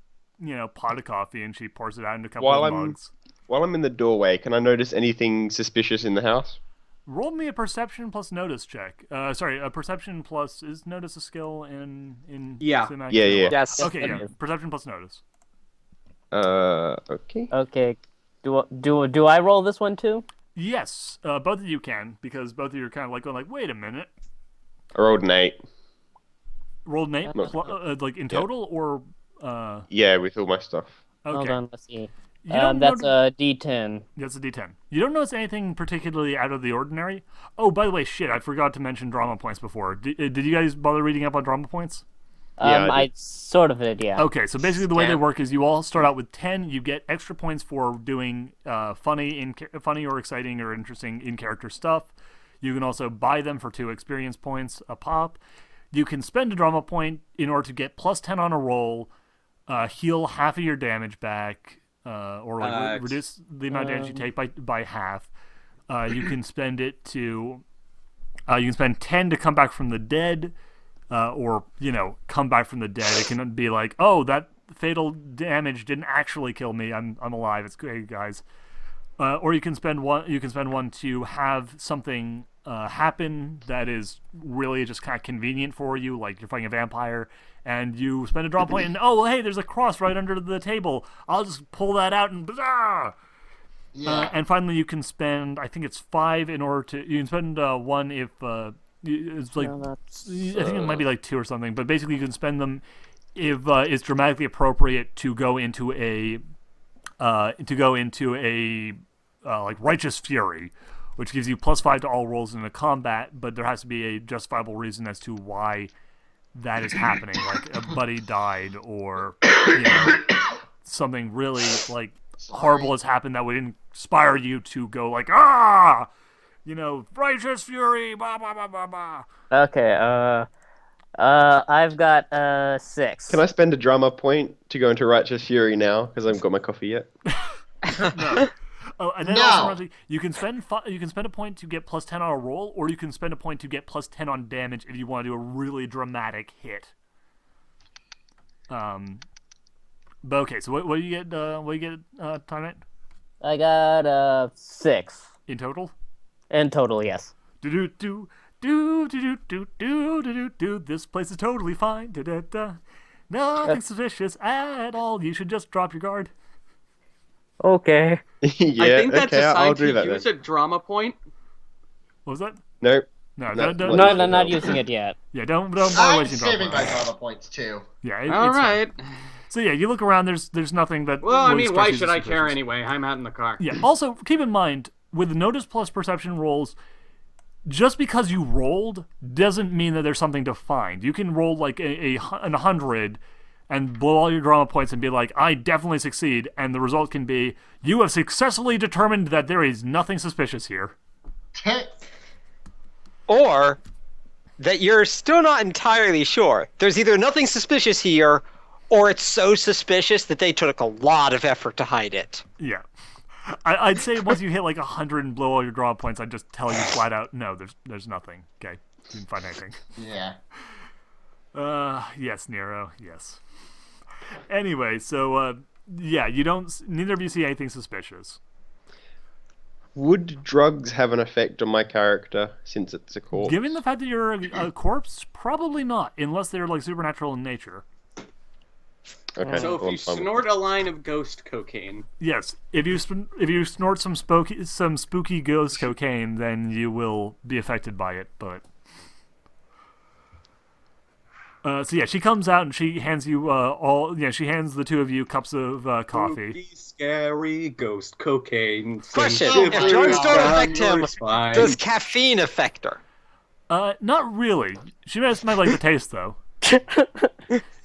pot of coffee, and she pours it out into a couple of mugs. While I'm in the doorway, can I notice anything suspicious in the house? Roll me a perception plus notice check. Sorry, a perception plus, is notice a skill in Yeah. cinematic? Yeah. Yes. Okay, it yeah. is. Perception plus notice. Okay. Okay. Do I roll this one too? Yes, both of you can, because both of you are kind of like going like, wait a minute. I rolled an 8. Rolled an 8, No. like in total, or Yeah, with all my stuff. okay. Hold on. Let's see. You don't That's notice- a D10. That's a D10. You don't notice anything particularly out of the ordinary. Oh, by the way, shit, I forgot to mention drama points before. Did you guys bother reading up on drama points? Yeah, I I sort of did, yeah. Okay, so basically the way they Damn. work is you all start out with 10. You get extra points for doing funny or exciting or interesting in-character stuff. You can also buy them for 2 experience points a pop. You can spend a drama point in order to get plus 10 on a roll, heal half of your damage back, or like reduce the amount of damage you take by half. You can spend it to you can spend 10 to come back from the dead, or come back from the dead. It can be like, oh, that fatal damage didn't actually kill me. I'm alive. It's great, guys. Or you can spend one. You can spend one to have something happen that is really just kind of convenient for you, like you're fighting a vampire, and you spend a draw point, and oh, well, hey, there's a cross right under the table. I'll just pull that out and blah! Yeah. And finally, you can spend, I think it's 5 in order to. You can spend 1 if it's like No, that's, I think it might be like 2 or something, but basically you can spend them if it's dramatically appropriate to go into a like righteous fury, which gives you plus 5 to all rolls in a combat, but there has to be a justifiable reason as to why that is happening, like a buddy died or something really like horrible has happened that would inspire you to go like righteous fury, blah blah blah blah blah. okay, I've got 6. Can I spend a drama point to go into Righteous Fury now? Because I haven't got my coffee yet. No. Oh, and then No. also you can spend a point to get plus 10 on a roll, or you can spend a point to get plus 10 on damage if you want to do a really dramatic hit. But okay, so what do you get? Time it I got 6 in total. in total. Yes. Do do do do do do do do do. This place is totally fine. Da da da. Nothing suspicious at all. You should just drop your guard. Okay. Yeah, I think that's okay, a sign I'll do to that use then. a drama point. What was that? Nope. No, No, don't. No, What no, is not it? using it yet. Yeah, don't bother I'm wasting drama saving my points. drama points too. Yeah, All it's fine. right. So yeah, you look around. There's nothing that. Well, I really mean, why strikes you should as I care suspicious. anyway? I'm out in the car. Yeah. Also, keep in mind with notice plus perception rolls, just because you rolled doesn't mean that there's something to find. You can roll like an 100 and blow all your drama points and be like, I definitely succeed, and the result can be you have successfully determined that there is nothing suspicious here. Or that you're still not entirely sure. There's either nothing suspicious here, or it's so suspicious that they took a lot of effort to hide it. Yeah. I'd say once you hit like 100 and blow all your drama points, I'd just tell you flat out, no, there's nothing. Okay, you didn't find anything. Yeah. Yes, Nero, yes. Anyway, so, yeah, neither of you see anything suspicious. Would drugs have an effect on my character since it's a corpse? Given the fact that you're a corpse, probably not, unless they're like supernatural in nature. Okay. So if well, you I'm fine with snort a line of ghost cocaine, Yes, if you snort some spooky ghost cocaine, then you will be affected by it. But so yeah, she comes out and she hands you she hands the two of you cups of coffee. spooky, scary ghost cocaine. Question, sends if shivers drugs don't down affect your him, spine. Does caffeine affect her? Not really. She might like the taste though.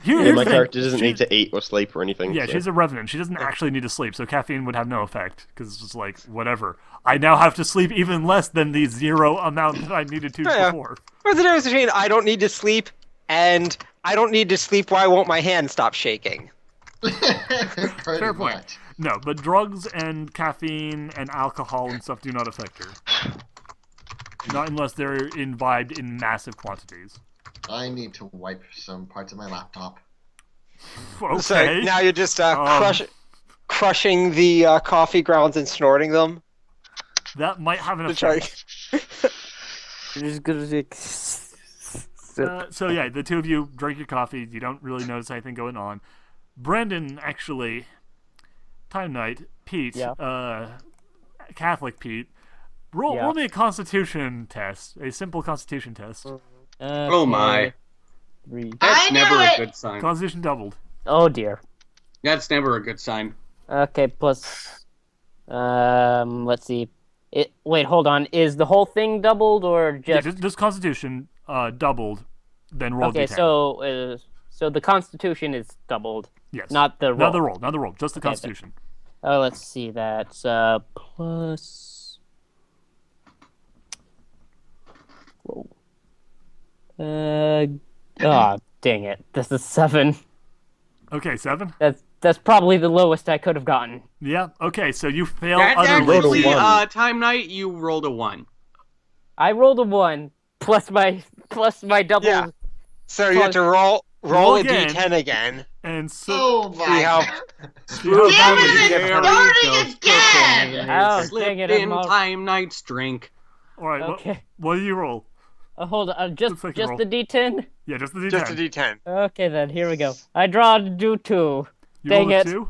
Here's Yeah, the my thing. character doesn't She- need to eat or sleep or anything. Yeah, so. she's a revenant. She doesn't actually need to sleep, so caffeine would have no effect because it's just like whatever. I now have to sleep even less than the 0 amount that I needed to Yeah. before. What's the difference between I don't need to sleep and I don't need to sleep why won't my hand stop shaking? Pretty Fair point. much. No, but drugs and caffeine and alcohol and stuff do not affect her. Not unless they're imbibed in massive quantities. I need to wipe some parts of my laptop. Okay. So now you're just crushing the coffee grounds and snorting them. That might have an To try- effect. You're just gonna like, So yeah, the two of you drink your coffee. You don't really notice anything going on. Brandon, actually, Time Knight, Pete, Yeah. Catholic Pete, roll me a Constitution test, a simple Constitution test. Oh my. 3. That's I knew never it! a good sign. Constitution doubled. Oh dear. That's never a good sign. Okay, plus. Let's see. Wait, hold on. Is the whole thing doubled or Yeah, just? this Constitution doubled, then roll Okay, D10. so the Constitution is doubled, yes, not the roll. not the roll, not the roll, just the Okay, Constitution. Oh, let's see. That's plus. Whoa. Dang it! This is 7. Okay, 7. That's probably the lowest I could have gotten. Yeah. Okay, so you fail That utterly. rolled a actually, one. Time Knight, you rolled a 1. I rolled a 1 plus my double. Yeah. So you have to roll Roll a again. d10 again. And so Oh See my how Spooky Damn it, it's scary starting ghost again! cocaine Oh, is slipped dang it, in I'm all- Time Knight's drink. all right, Okay. what do you roll? Hold on. Just Looks like you roll. the D10. Yeah, just the D10. just a d10. Okay, then here we go. I draw to do 2. You Dang rolled a it. 2?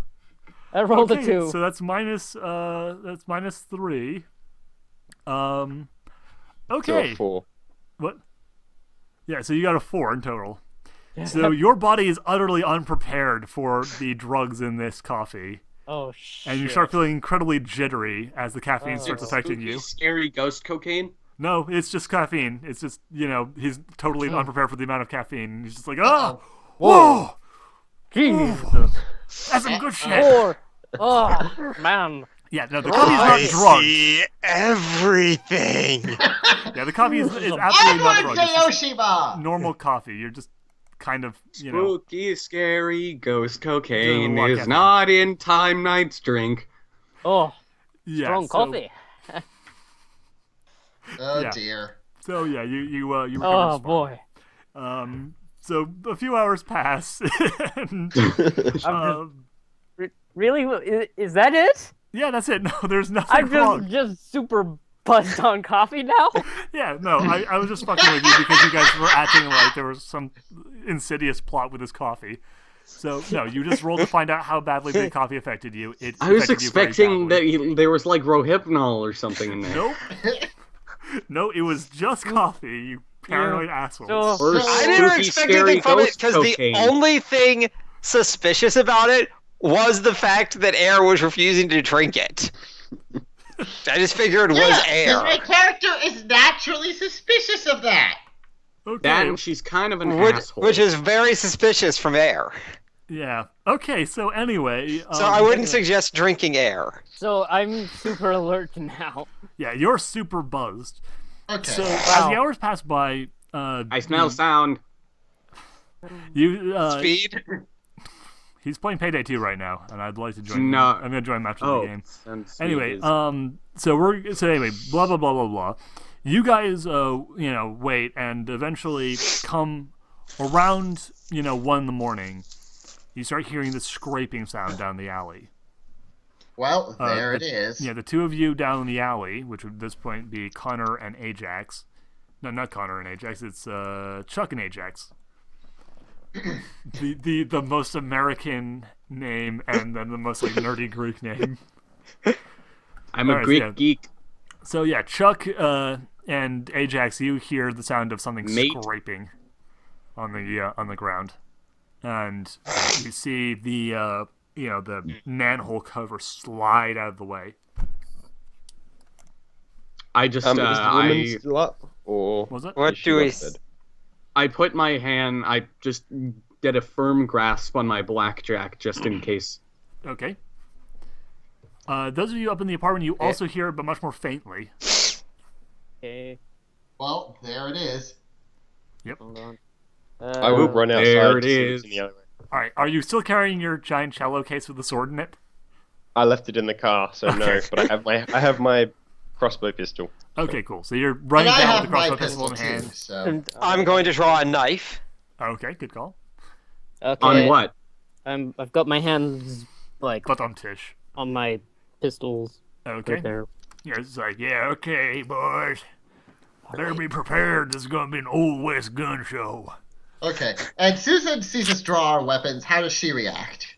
I rolled Okay, a 2. so that's minus 3. So Okay. 4. What? Yeah, so you got a 4 in total. So your body is utterly unprepared for the drugs in this coffee, Oh shit. and you start feeling incredibly jittery as the caffeine starts Oh. affecting Spooky, you. scary ghost cocaine. No, it's just caffeine. It's just, he's totally Hmm. unprepared for the amount of caffeine. He's just like, oh, Whoa. whoa, Jesus. that's some good shit. 4. Oh man. Yeah, no, the coffee's not drugged. see everything. Yeah, the coffee is absolutely not Everyone drugged. say It's just Yoshiba! normal coffee. You're just kind of, Spooky, scary ghost cocaine Look is at not in Time Knight's drink. Oh, yeah. strong so, coffee. Oh Yeah. dear. So yeah, you recover Oh just fine. boy. So a few hours pass, and Really? Is that it? yeah, that's it. No, there's nothing I'm wrong. just super buzzed on coffee now. Yeah, no, I was just fucking with you because you guys were acting like there was some insidious plot with this coffee. So no, you just rolled to find out how badly the coffee affected you. It I was affected you very expecting that badly. there was like Rohypnol or something in there. Nope. No, it was just coffee. You paranoid asshole. So, Or I didn't spooky, expect scary anything from it ghost because the cocaine. only thing suspicious about it was the fact that Air was refusing to drink it. I just figured it was Because Air. my character is naturally suspicious of that. Okay. That and she's kind of an Which, asshole. which is very suspicious from Air. Yeah. Okay. So anyway. So I wouldn't suggest drinking Air. so I'm super alert now. Yeah, you're super buzzed. Okay. So as the hours pass by, I smell sound. you Speed? he's playing Payday 2 right now, and I'd like to join. No. I'm gonna join match of Oh, the game. sounds Anyway, sweet. so anyway, blah blah blah blah blah. You guys, wait, and eventually come around, 1 in the morning. You start hearing this scraping sound down the alley. Well, there it is. Yeah, the two of you down in the alley, which would at this point be Connor and Ajax. No, not Connor and Ajax. It's Chuck and Ajax. the most American name and then the most like nerdy Greek name. I'm a alright, Greek yeah. geek. So yeah, Chuck and Ajax, you hear the sound of something Mate. scraping on the ground, and you see the the manhole cover slide out of the way. I just Is the woman still up? Or Was it? What is she do we... busted? I put my hand. I just get a firm grasp on my blackjack just in case. Okay. Those of you up in the apartment, you also hear it, but much more faintly. Okay, Well, there it is. hold on. I will run outside There it to see what's is. in the alleyway. All right. Are you still carrying your giant cello case with the sword in it? I left it in the car, so no. But I have my crossbow pistol. Okay, cool. So you're And running I down have with the my crossbow pistol pistol in too, hand. so. And I'm going to draw a knife. Okay, good call. Okay, On what? I've got my hands like But on Tish. on my pistols Okay. right there. Yeah, it's like, yeah, okay, boys. Better be prepared. This is going to be an Old West gun show. Okay. And Susan sees us draw our weapons. How does she react?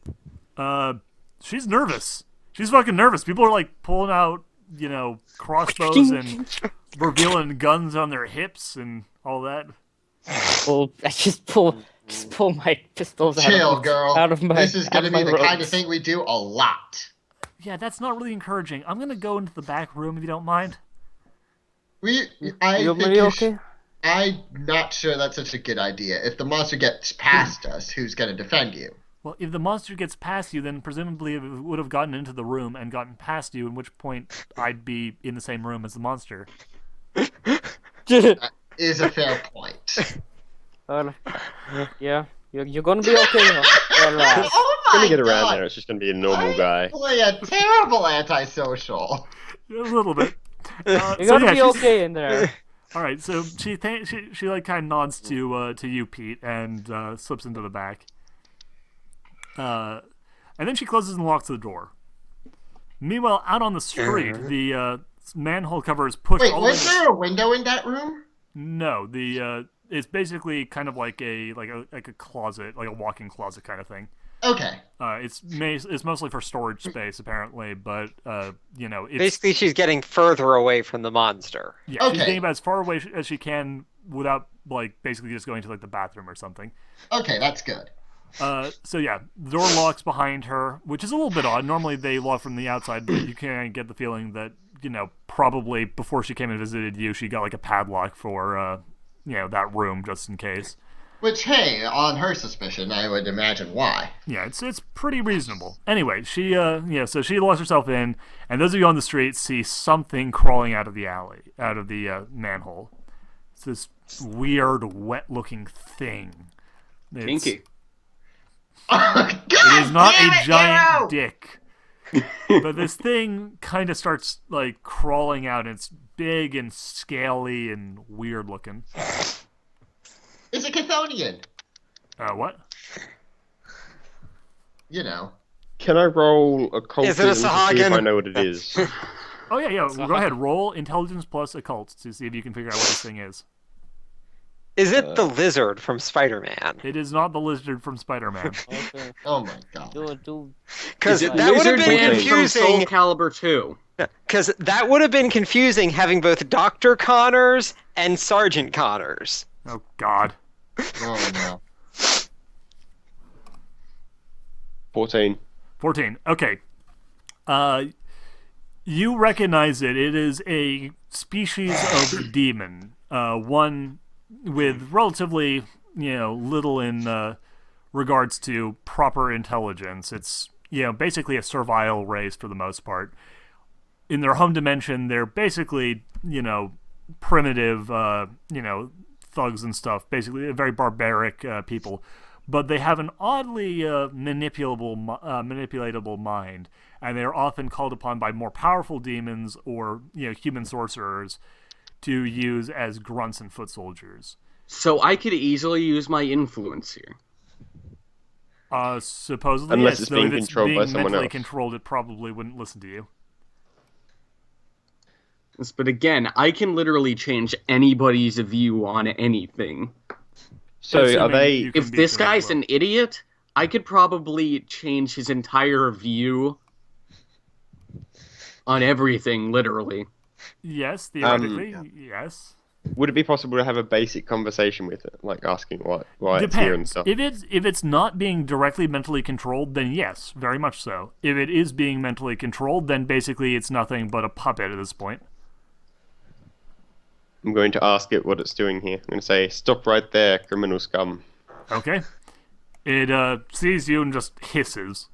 She's nervous. She's fucking nervous. People are like pulling out, crossbows and revealing guns on their hips and all that. Well, I just pull my pistols Chill, girl. out of my. This is out going to of be my the kind of robes. thing we do a lot. Yeah, that's not really encouraging. I'm gonna go into the back room if you don't mind. I You think really you okay? I'm not sure that's such a good idea. If the monster gets past us, who's going to defend you? Well, if the monster gets past you, then presumably it would have gotten into the room and gotten past you, in which point I'd be in the same room as the monster. Is a fair point. Yeah, you're gonna be okay. Relax. Oh It's my gonna get around god! there. It's just gonna be a normal guy. Play a terrible antisocial. A little bit. You're So gonna yeah, be she's- okay in there. All right, so she like kind of nods to you, Pete, and slips into the back. And then she closes and locks the door. Meanwhile, out on the street, the manhole cover is pushed Wait, all the way. was there a window in that room? No, it's basically kind of like a closet, like a walk-in closet kind of thing. Okay. It's mostly for storage space apparently, but it's Basically, she's getting further away from the monster. yeah, she's Okay. getting about as far away as she can without like basically just going to like the bathroom or something. Okay, that's good. So yeah, the door locks behind her, which is a little bit odd. Normally they lock from the outside, but you can get the feeling that probably before she came and visited you, she got like a padlock for that room just in case. Which, hey, on her suspicion, I would imagine why. Yeah, it's pretty reasonable. Anyway, she so she locks herself in, and those of you on the street see something crawling out of the alley, out of the manhole. It's this weird, wet-looking thing. Kinky. It is not a giant dick. But this thing kind of starts like crawling out. And it's big and scaly and weird looking. It's a Chthonian. What? You know. Can I roll occultism Is it a to see if Sahagin? I know what it is? Oh yeah. Go ahead. Roll intelligence plus occult to see if you can figure out what this thing is. Is it the lizard from Spider-Man? It is not the lizard from Spider-Man. Okay. Oh my god. Do Because Is it that would have Lizard been Man from Soul confusing. Calibur 2? Because that would have been confusing having both Dr. Connors and Sergeant Connors. Oh God. Oh no. 14. 14. Okay. You recognize it. It is a species of demon. One with relatively, little in regards to proper intelligence. It's, basically a servile race for the most part. In their home dimension, they're basically, primitive, thugs and stuff. Basically, very barbaric people. But they have an oddly manipulatable mind, and they are often called upon by more powerful demons or human sorcerers to use as grunts and foot soldiers. So I could easily use my influence here. Supposedly, Unless yes, it's though being if it's controlled by being someone mentally else. controlled, it probably wouldn't listen to you. Yes, but again, I can literally change anybody's view on anything. So are Assuming they? you can If be this pretty guy's low. an idiot, I could probably change his entire view on everything, literally. Yes, theoretically, yes. Would it be possible to have a basic conversation with it, like asking why it's here and Depends. stuff? If it's not being directly mentally controlled, then yes, very much so. If it is being mentally controlled, then basically it's nothing but a puppet at this point. I'm going to ask it what it's doing here. I'm going to say, "Stop right there, criminal scum." Okay. It sees you and just hisses.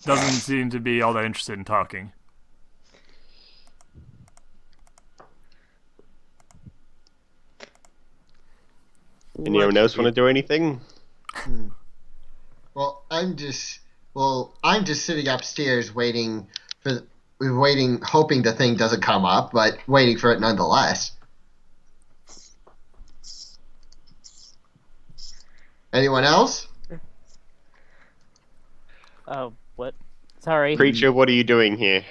Doesn't seem to be all that interested in talking. Anyone else want to do anything? Well, I'm just sitting upstairs hoping the thing doesn't come up, but waiting for it nonetheless. Anyone else? Oh, what? Sorry. Creature, what are you doing here?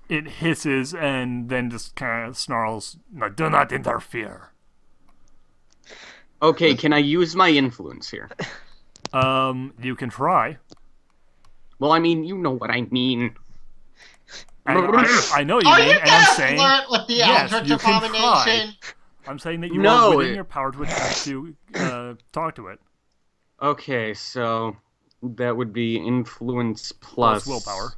It hisses and then just kind of snarls, "No, do not interfere." Okay, can I use my influence here? You can try. Well, I mean, you know what I mean. I know you Are mean, you and I'm gonna saying flirt with the yes, Eldritch you can Abomination? I'm saying that you No, are within your power to attempt to talk to it. Okay, so that would be influence plus... Plus willpower.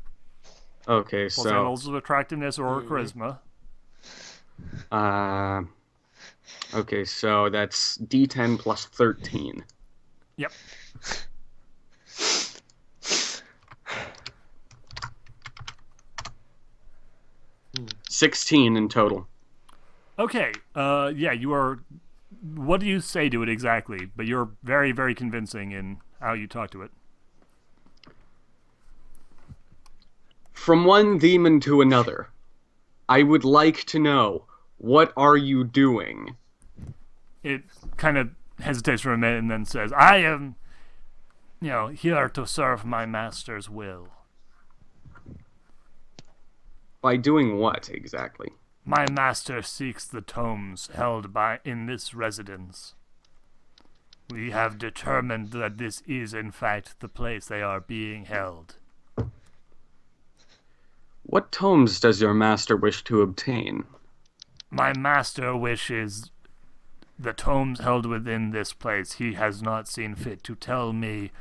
Okay, Plus so... levels of attractiveness or charisma. Okay, so that's D10 plus 13. Yep. 16 in total. Okay. Yeah, you are. What do you say to it exactly? But you're very, very convincing in how you talk to it. From one demon to another, I would like to know, what are you doing? It kind of hesitates for a minute and then says, "I am, here to serve my master's will." By doing what, exactly? My master seeks the tomes held in this residence. We have determined that this is, in fact, the place they are being held. What tomes does your master wish to obtain? My master wishes the tomes held within this place. He has not seen fit to tell me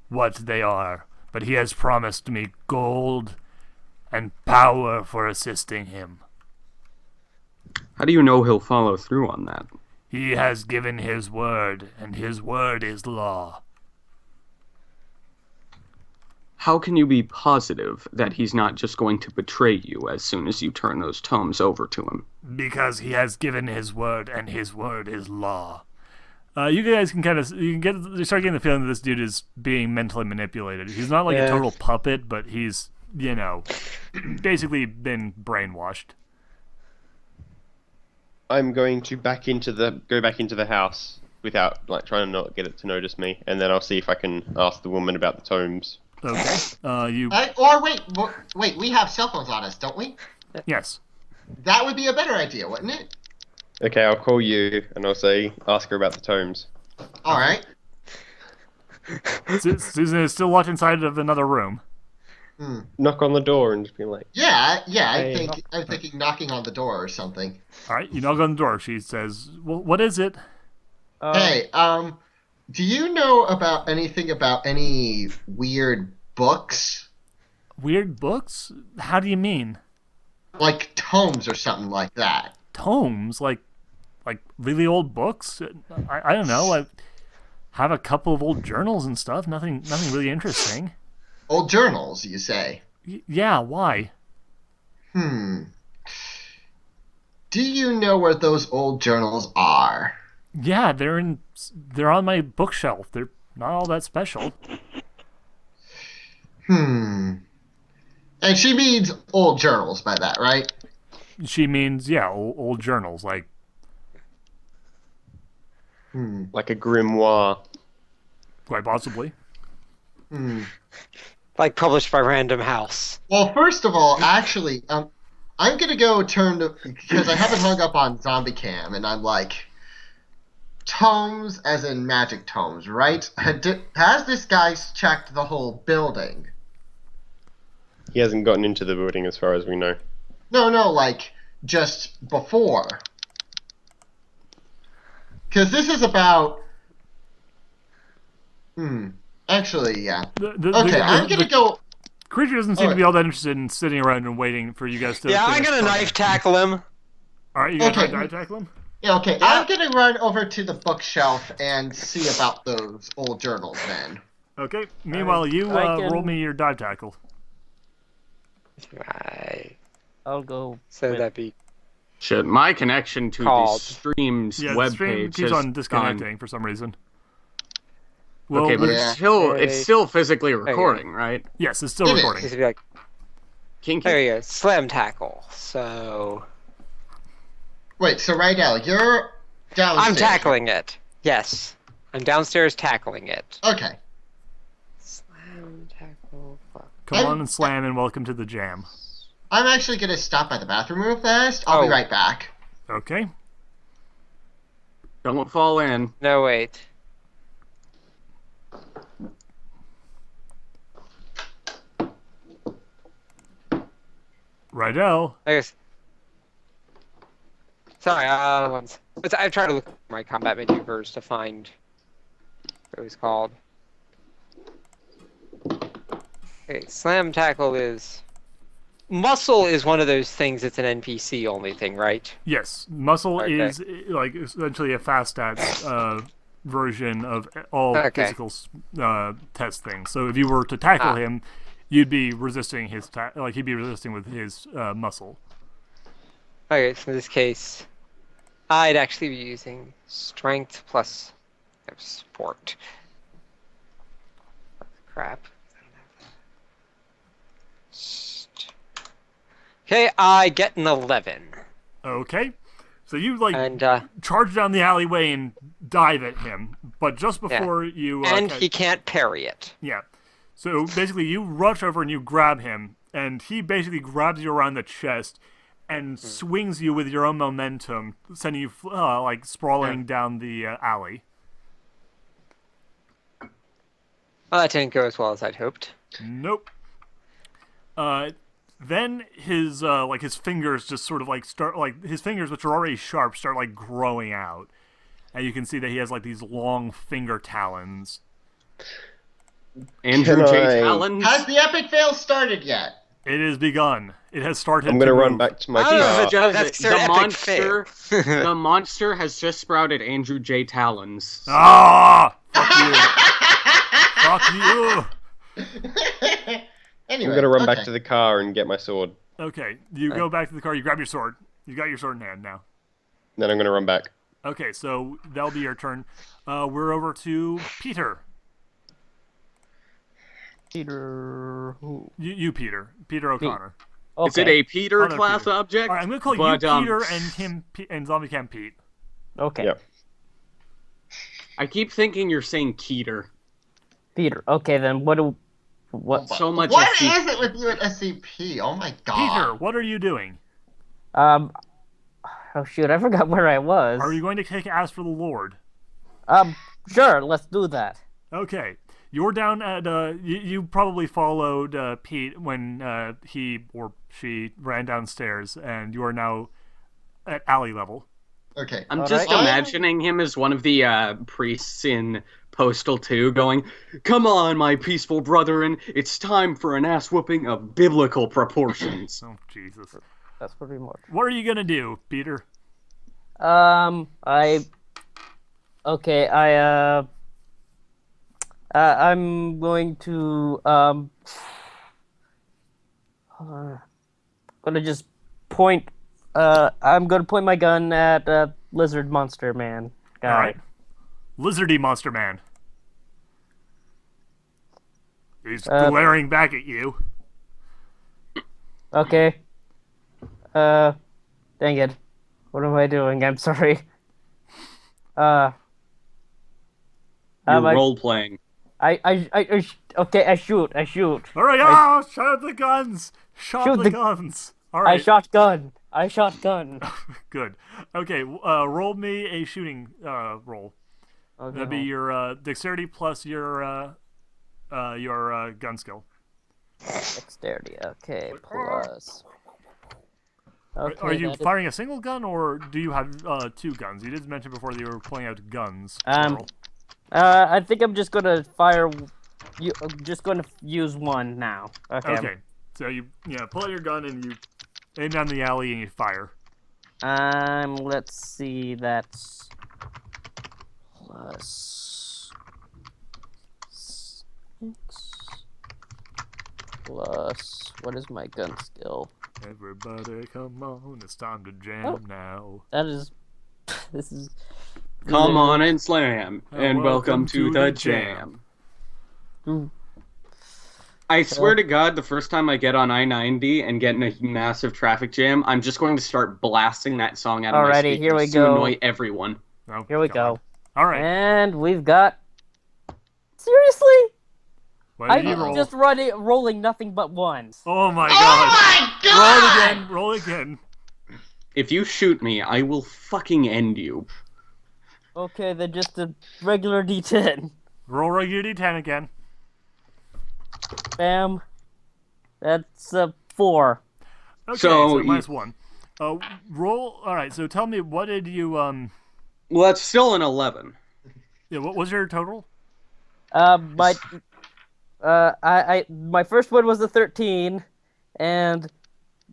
what they are, but he has promised me gold and power for assisting him. How do you know he'll follow through on that? He has given his word, and his word is law. How can you be positive that he's not just going to betray you as soon as you turn those tomes over to him? Because he has given his word, and his word is law. You guys can you start getting the feeling that this dude is being mentally manipulated. He's not like a total puppet, but he's, basically been brainwashed. I'm going to go back into the house without trying to not get it to notice me, and then I'll see if I can ask the woman about the tomes. Okay. Wait, we have cell phones on us, don't we? Yes. That would be a better idea, wouldn't it? Okay, I'll call you and I'll ask her about the tomes. All right. Susan is still locked inside of another room. Knock on the door and just be like, Yeah. I'm thinking knocking on the door or something. All right, you knock on the door. She says, "Well, what is it?" Hey, do you know anything about any weird books? Weird books? How do you mean? Like tomes or something like that. Tomes? Like really old books? I don't know. I have a couple of old journals and stuff. Nothing really interesting. Old journals, you say? Yeah, why? Do you know where those old journals are? Yeah, they're on my bookshelf. They're not all that special. And she means old journals by that, right? She means, yeah, old journals, like... like a grimoire. Quite possibly. Like published by Random House. Well, first of all, actually, I'm gonna go because I haven't hung up on Zombie Cam, and I'm like, tomes as in magic tomes, right? Has this guy checked the whole building? He hasn't gotten into the building as far as we know. No, like just before. Because this is about. Actually, yeah. I'm gonna go. Creature doesn't seem to be all that interested in sitting around and waiting for you guys to. Yeah, I'm gonna knife tackle him. All right, you gonna try to tackle him? Yeah, okay. I'm gonna run over to the bookshelf and see about those old journals then. Okay. Meanwhile, you I can- roll me your dive tackle. Right. I'll go. So with- that'd be Shit, my connection to the Called. stream's Yeah, the stream webpage keeps has on disconnecting for some reason. Gone. Well, Okay, but Yeah. it's still physically recording, right? yes, it's still It is. recording. this would be like Kinky. there you go, slam tackle. So Wait, so Rydell, you're downstairs. I'm tackling it. Yes, I'm downstairs tackling it. Okay. Slam tackle. Come on and slam and welcome to the jam. I'm actually gonna stop by the bathroom real fast. I'll be Oh. right back. Okay. Don't fall in. No wait. Rydell. I guess. Sorry, I've tried to look at my combat maneuvers to find what it was called. Okay, slam tackle is. Muscle is one of those things that's an NPC only thing, right? Yes, muscle Okay. is like essentially a fast stats version of all Okay. physical test things. So if you were to tackle him, you'd be resisting his like he'd be resisting with his muscle. Okay, so in this case, I'd actually be using strength plus support. Crap. Okay, I get an 11. Okay, so you like And charge down the alleyway and dive at him, but just before you he can't parry it. yeah. So basically, you rush over and you grab him, and he basically grabs you around the chest and swings you with your own momentum, sending you like sprawling down the alley. Well, that didn't go as well as I'd hoped. Nope. Then his like his fingers just sort of like start like his fingers, which are already sharp, start like growing out, and you can see that he has like these long finger talons. Andrew Can J. I- Talons. Has the epic fail started yet? It has begun. It has started. I'm gonna to run move. back to my Oh, car. That's their epic fail. the monster has just sprouted Andrew J. Talons. Ah! Fuck you! Fuck you! Anyway, I'm gonna run okay. back to the car and get my sword. Okay, you go back to the car. You grab your sword. You got your sword in hand now. Then I'm gonna run back. Okay, so that'll be your turn. We're over to Peter. Peter. Who? You Peter. Peter O'Connor. Okay. Is it a Peter Oh, no, class Peter. object? All right, I'm gonna call But, you Peter and him and Zombie Cam Pete. Okay. Yeah. I keep thinking you're saying Keter. Peter. Okay, then what? So much What SCP. is it with you at SCP? Oh my god. Peter, what are you doing? Oh shoot, I forgot where I was. Are you going to kick ass for the Lord? Sure, let's do that. Okay, you're down at you probably followed Pete when he or she ran downstairs, and you are now at alley level. Okay. I'm All just right. imagining him as one of the priests in Postal 2 going, "Come on, my peaceful brethren, it's time for an ass whooping of biblical proportions." Oh Jesus! That's pretty much. What are you gonna do, Peter? I'm going to gonna just point. I'm gonna point my gun at Lizard Monster Man guy. All right, Lizardy Monster Man. He's glaring back at you. Okay. Dang it. What am I doing? I'm sorry. You're I- role playing. Okay, I shoot. All right, shout the guns! Shot Shoot the the- guns! All I right, shotgun. good. Okay, roll me a shooting roll. Okay, That'd be your dexterity plus your gun skill. dexterity. Okay, plus. Okay, Are you that is- firing a single gun, or do you have two guns? You did mention before that you were pulling out guns. plural. I think I'm just gonna fire. I'm just gonna use one now. Okay. Okay, so you pull out your gun and you aim down the alley and you fire. Let's see, that's plus 6 plus, what is my gun skill? Everybody come on, it's time to jam now. That is, this is... Come on and slam, and welcome welcome to to the the jam. Mm. I swear to God, the first time I get on I-90 and get in a massive traffic jam, I'm just going to start blasting that song out of my Alrighty, speakers here we to go. annoy everyone. Oh, Here we God. go. All right. And we've got... Seriously? What did you I'm roll? just rolling nothing but ones. Oh my Oh God. my god! Roll again. If you shoot me, I will fucking end you. Okay, then just a regular D10. Roll regular D10 again. Bam. That's a 4. Okay, So so you- minus 1. Roll. All right. So tell me, what did you Well, that's still an 11. Yeah, what was your total? My first one was a 13, and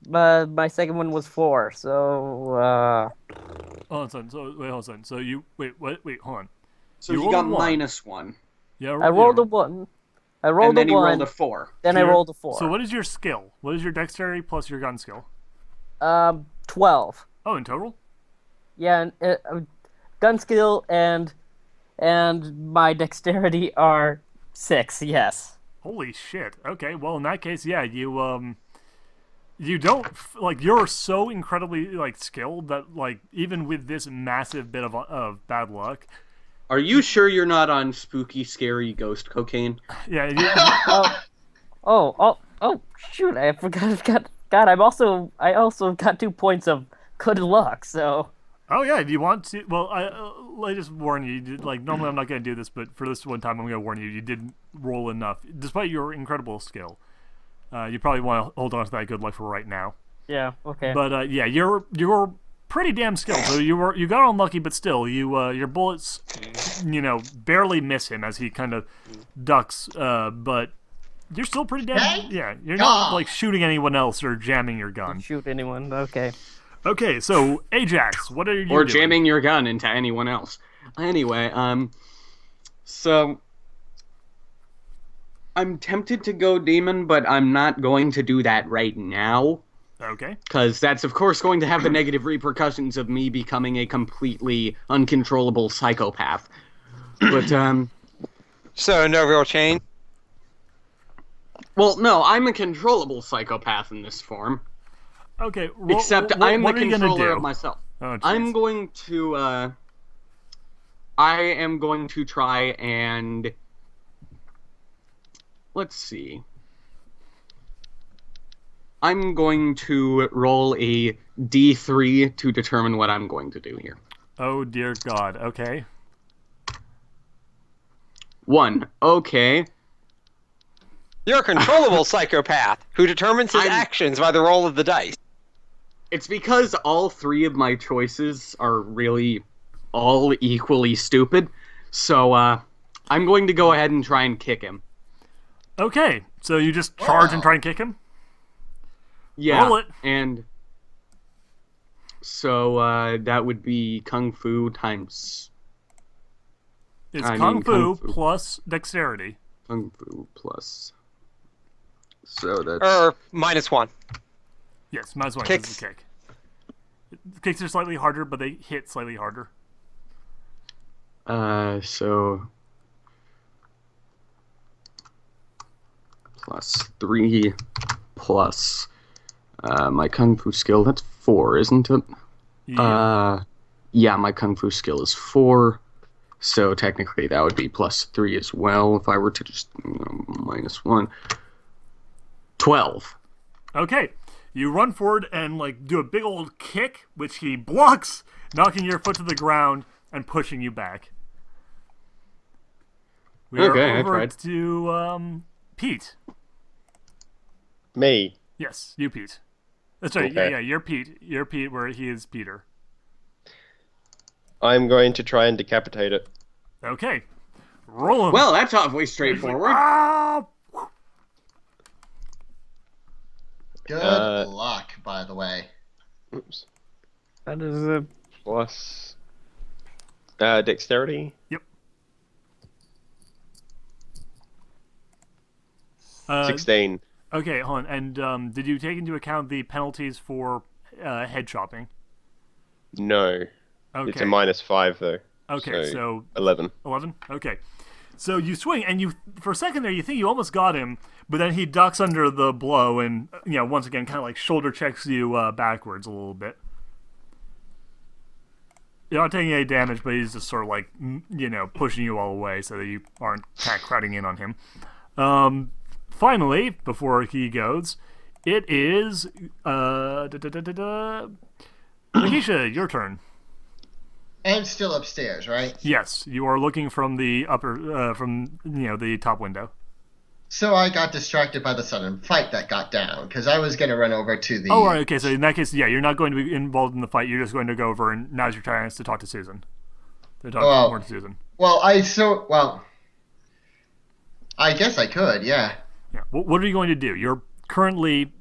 my second one was 4. So Hold on. So wait, hold on. So you wait. Hold on. So You you rolled got a 1. -1. Yeah. I rolled a 1. I rolled And then a you 1. rolled a 4. Then I rolled a 4. So what is your skill? What is your dexterity plus your gun skill? 12. Oh, in total? Yeah, and, gun skill and my dexterity are 6. Yes. Holy shit. Okay. Well, in that case, yeah, you don't like you're so incredibly like skilled that like even with this massive bit of bad luck, Are you sure you're not on spooky, scary ghost cocaine? yeah, you, Oh, shoot! I forgot. God, I also got 2 points of good luck. So oh yeah, do you want to? Well, I just warn you. You did, like normally I'm not gonna do this, but for this one time I'm gonna warn you. You didn't roll enough, despite your incredible skill. You probably want to hold on to that good luck for right now. yeah, okay. But yeah, you're pretty damn skilled. So you got unlucky, but still, your bullets, barely miss him as he kind of ducks. But you're still pretty damn. Okay. Yeah, you're not like shooting anyone else or jamming your gun. Shoot anyone? Okay. Okay, so Ajax, what are you Or doing? jamming your gun into anyone else. Anyway, so I'm tempted to go demon, but I'm not going to do that right now. Okay. Because that's, of course, going to have the negative repercussions of me becoming a completely uncontrollable psychopath. But, So no real change. well, no, I'm a controllable psychopath in this form. Okay. Except I'm the what are you gonna controller do? of myself. Oh, jeez. I'm going to, I am going to try and... Let's see. I'm going to roll a d3 to determine what I'm going to do here. Oh dear God. Okay. 1. Okay. You're a controllable psychopath who determines his I'm- actions by the roll of the dice. It's because all 3 of my choices are really all equally stupid. So, I'm going to go ahead and try and kick him. Okay. So you just charge and Wow. try and kick him? Yeah. Roll it. And so, that would be Kung Fu times... It's I Kung mean, Fu Kung Fu. plus dexterity. Kung Fu plus... So that's... Or -1. Yes, might as well Kicks. use the kick. Kicks are slightly harder, but they hit slightly harder. So... Plus 3 plus... my Kung Fu skill, that's 4, isn't it? Yeah. Yeah, my Kung Fu skill is 4. So technically that would be plus 3 as well if I were to just -1. 12. Okay. You run forward and like do a big old kick, which he blocks, knocking your foot to the ground and pushing you back. We Okay, are I over tried. to Pete. Me. Yes, you Pete. That's right. Okay. Yeah, you're Pete. You're Pete where he is Peter. I'm going to try and decapitate it. Okay. Roll him. Well, that's awfully straightforward. Ah! Good Uh, luck, by the way. Oops. That is a Plus dexterity. Yep. 16. Okay, hold on. And did you take into account the penalties for head chopping? No. Okay. It's a -5 though. Okay, so 11. 11? Okay. So you swing, and you, for a second there, you think you almost got him, but then he ducks under the blow and, once again, kind of like shoulder checks you backwards a little bit. You're not taking any damage, but he's just sort of like, pushing you all away so that you aren't kind of crowding in on him. Finally, before he goes, it is, Lakeisha, your turn. I'm still upstairs, right? Yes, you are looking from the upper, the top window. So I got distracted by the sudden fight that got down, because I was going to run over to the... Oh, right, okay, so in that case, yeah, you're not going to be involved in the fight, you're just going to go over, and now's your chance to talk to Susan. To talk more to Susan. Well, I guess I could, yeah. Yeah, what are you going to do? You're currently,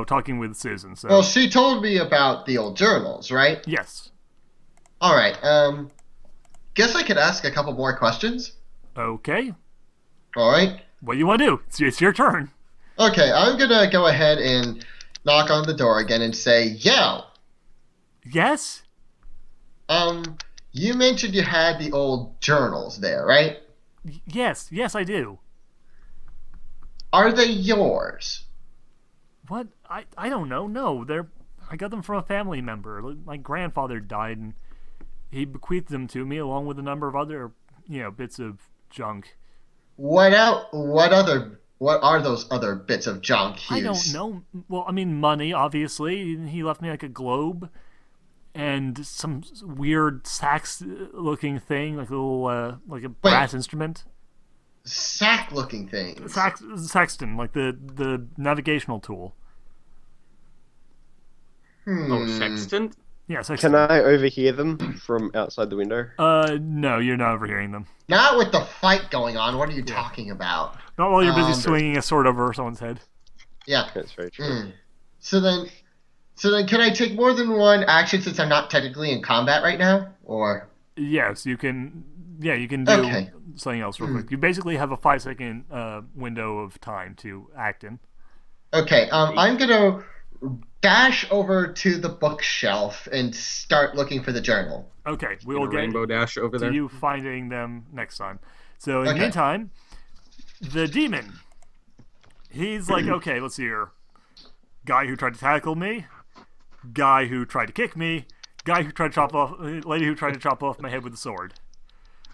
talking with Susan, so... Well, she told me about the old journals, right? Yes. All right, guess I could ask a couple more questions? Okay. All right. What do you want to do? It's your turn. Okay, I'm going to go ahead and knock on the door again and say, yo! Yes? You mentioned you had the old journals there, right? Yes, I do. Are they yours? What? I don't know. No, I got them from a family member. My grandfather died, and he bequeathed them to me along with a number of other, bits of junk. What are those other bits of junk I don't know. Well, I mean, money, obviously. He left me like a globe and some weird sax-looking thing, like a little, like a brass instrument. Sack-looking things. Sexton, like the navigational tool. Oh, sextant? Yeah, sexton. Can I overhear them from outside the window? No, you're not overhearing them. Not with the fight going on. What are you talking about? Not while you're busy swinging a sword over someone's head. Yeah. That's very true. So then, can I take more than one action since I'm not technically in combat right now? Or yes, you can. Yeah, you can do something else real quick. You basically have a 5-second window of time to act in. Okay. I'm gonna dash over to the bookshelf and start looking for the journal. Okay, we will get Rainbow Dash over to there. you finding them next time. So in the meantime, the demon. He's like, okay, let's see here. Guy who tried to tackle me, guy who tried to kick me, guy who tried to chop off, lady who tried to chop off my head with a sword.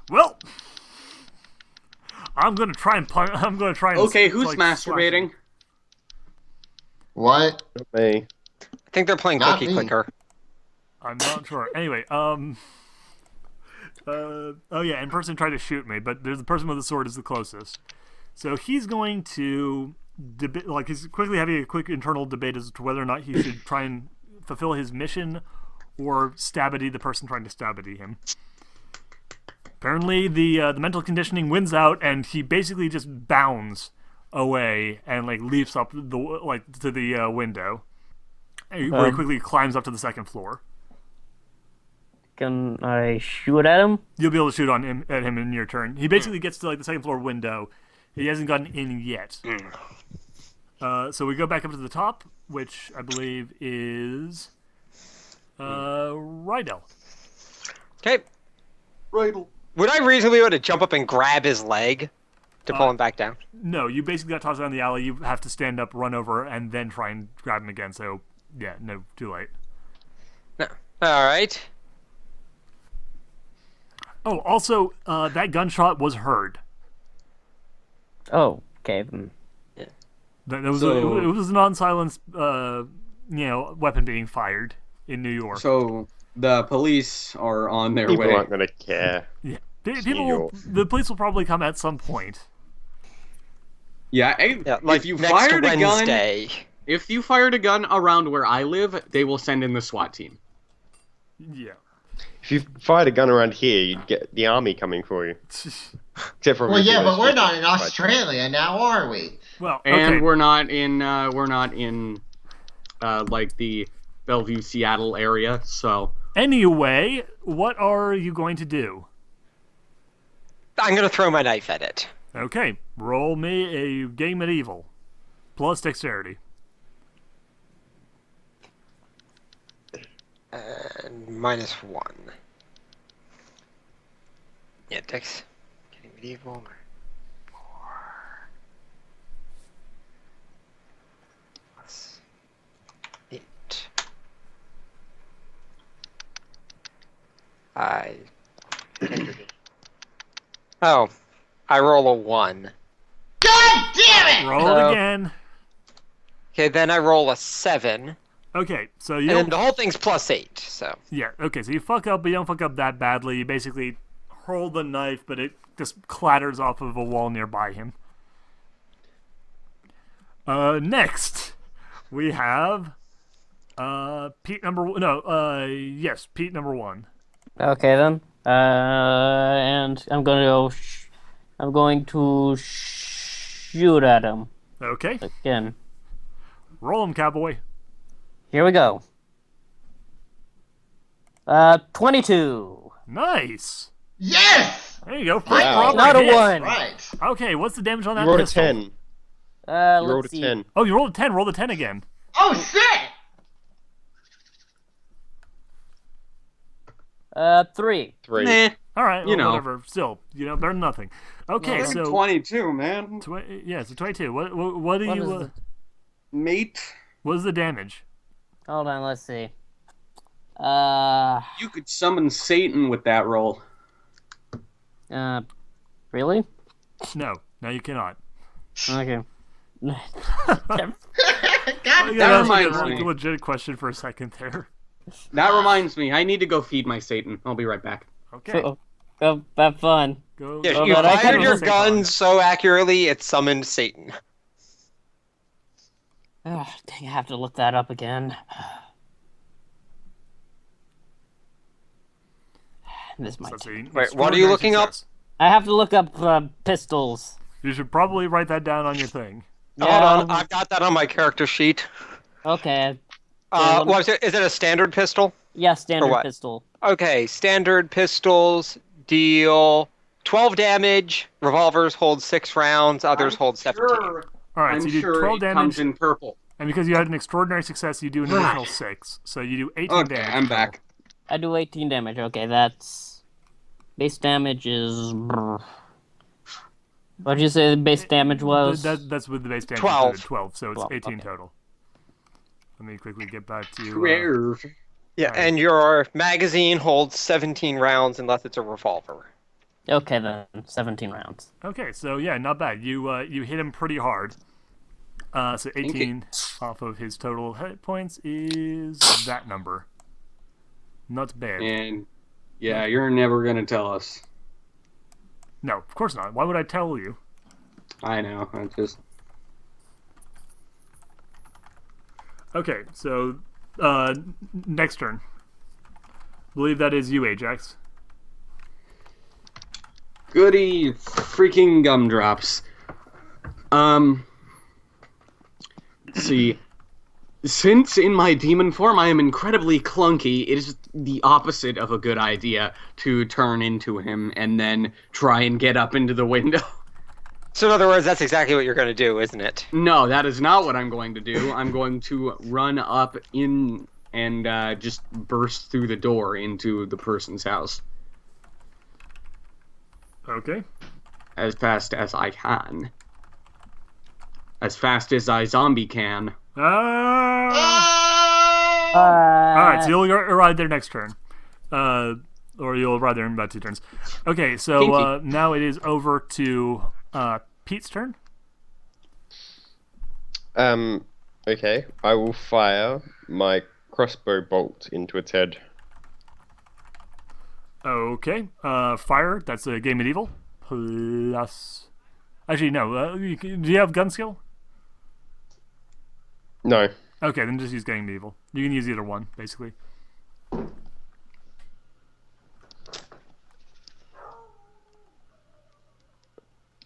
Well, I'm gonna try and Okay, who's masturbating? What? Me. I think they're playing Not Cookie me. Clicker. I'm not sure. Anyway, oh yeah, and person tried to shoot me, but the person with the sword is the closest. So he's going to he's quickly having a quick internal debate as to whether or not he should try and fulfill his mission or stabity the person trying to stabity him. Apparently, the mental conditioning wins out, and he basically just bounds away and leaps up to the window, where he quickly climbs up to the second floor. Can I shoot at him? You'll be able to shoot at him in your turn. He basically gets to the second floor window. He hasn't gotten in yet. So we go back up to the top, which I believe is Rydell. Okay. Rydell. Would I reasonably be able to jump up and grab his leg to pull him back down? No, you basically got tossed down the alley. You have to stand up, run over, and then try and grab him again. So, yeah, no, too late. No. All right. Oh, also, that gunshot was heard. Oh, okay. It was a non-silenced, weapon being fired in New York. So the police are on their People way. aren't going to care. Yeah, New York. the police will probably come at some point. Yeah, like if you next fired Wednesday. a gun, if you fired a gun around where I live, they will send in the SWAT team. Yeah. If you fired a gun around here, you'd get the army coming for you. Except for Well, yeah, but we're not in Australia now, are we? Well, And okay. we're not in like the Bellevue, Seattle area, so Anyway, what are you going to do? I'm gonna throw my knife at it. Okay, roll me a game medieval plus dexterity. And -1. Yeah, Dex. Getting medieval. 8. Oh, I roll a 1. God damn it! Roll it So- again. Okay, then I roll a 7. Okay, so And you then the whole thing's +8, so. yeah. Okay, so you fuck up, but you don't fuck up that badly. You basically hurl the knife, but it just clatters off of a wall nearby him. Next, we have Pete number yes, Pete number 1. Okay then. And I'm going to shoot at him Okay, again. roll him, cowboy. Here we go. 22. Nice. Yes! There you go. First Wow. proper Not a hit. 1. Right. Okay, what's the damage on that You rolled a pistol? 10. You rolled Let's a see. 10. Oh, you rolled a 10. Roll the 10 again. Oh, shit! 3. 3. Nah. All right, You know. whatever. Still, better than nothing. Okay, so 22, man. yeah, so 22. What do What you? is the- Mate, What is the damage? Hold on, let's see. you could summon Satan with that roll. Really? No, you cannot. Okay. God Yeah, damn that's reminds a me. legit question for a second there. That reminds me, I need to go feed my Satan. I'll be right back. Okay, Go have fun. go. Yeah, Oh, you but I fired can your Satan. gun so accurately it summoned Satan. Dang, I have to look that up again. This So might. that's an Wait, what are you extraordinary looking up? success. I have to look up pistols. You should probably write that down on your thing. Hold on, I've got that on my character sheet. Okay. Is it a standard pistol? Yeah, standard what? pistol. Okay, standard pistols deal 12 damage. Revolvers hold 6 rounds. Others hold 17. All right, I'm so you do sure 12 it damage, comes in purple. and because you had an extraordinary success, you do an additional 6. So you do 18 Okay, damage. I'm total. back. I do 18 damage. Okay, that's base damage is. What did you say the base damage was? That's with the base damage 12. included, 12, so it's 12, 18 okay. total. Let me quickly get back to. 12. Yeah, Right. and your magazine holds 17 rounds unless it's a revolver. Okay then, 17 rounds. Okay, so yeah, not bad. You hit him pretty hard. So 18 off of his total hit points is that number. Not bad. And yeah, you're never gonna tell us. No, of course not. Why would I tell you? I know. I just Okay, so next turn. Believe that is you, Ajax. goody freaking gumdrops. Let's see. Since in my demon form I am incredibly clunky, it is the opposite of a good idea to turn into him and then try and get up into the window. So in other words, that's exactly what you're going to do, isn't it? No, that is not what I'm going to do. I'm going to run up in and just burst through the door into the person's house Okay. as fast as I can. As fast as I zombie can. Ah! Oh! Alright, so you'll arrive there next turn. Or you'll arrive there in about 2 turns. Okay, so Kinky. now it is over to Pete's turn. Okay. I will fire my crossbow bolt into its head. Okay. Fire, that's a game medieval. Plus. Actually, no. Do you have gun skill? No. Okay, then just use game medieval. You can use either one, basically.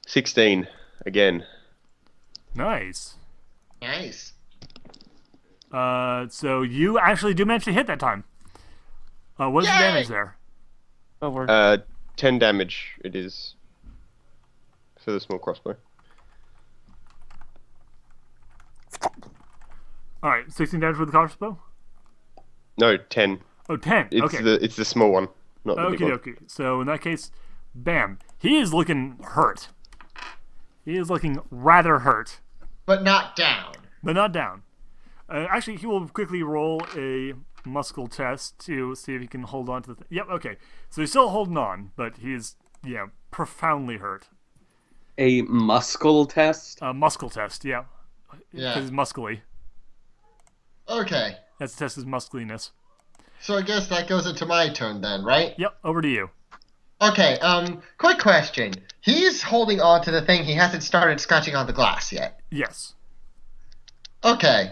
$16 again. Nice. Nice. So you actually do manage to hit that time. What's the Yay! damage there? Oh, we're 10 damage it is. For the small crossbow. All right, 16 damage with the crossbow. No, 10. Oh, 10. It's Okay. it's the small one, not the big Okay, one. okay. So in that case, bam. He is looking hurt. He is looking rather hurt, But not down. but not down. Actually, he will quickly roll a muscle test to see if he can hold on to the. Yep. Okay. So he's still holding on, but he's profoundly hurt. A muscle test? Muscle test. Yeah. Yeah. Because he's muscly. Okay. That's to test his muscliness. So I guess that goes into my turn then, right? Yep. Over to you. Okay, quick question. He's holding on to the thing. He hasn't started scratching on the glass yet. Yes. Okay,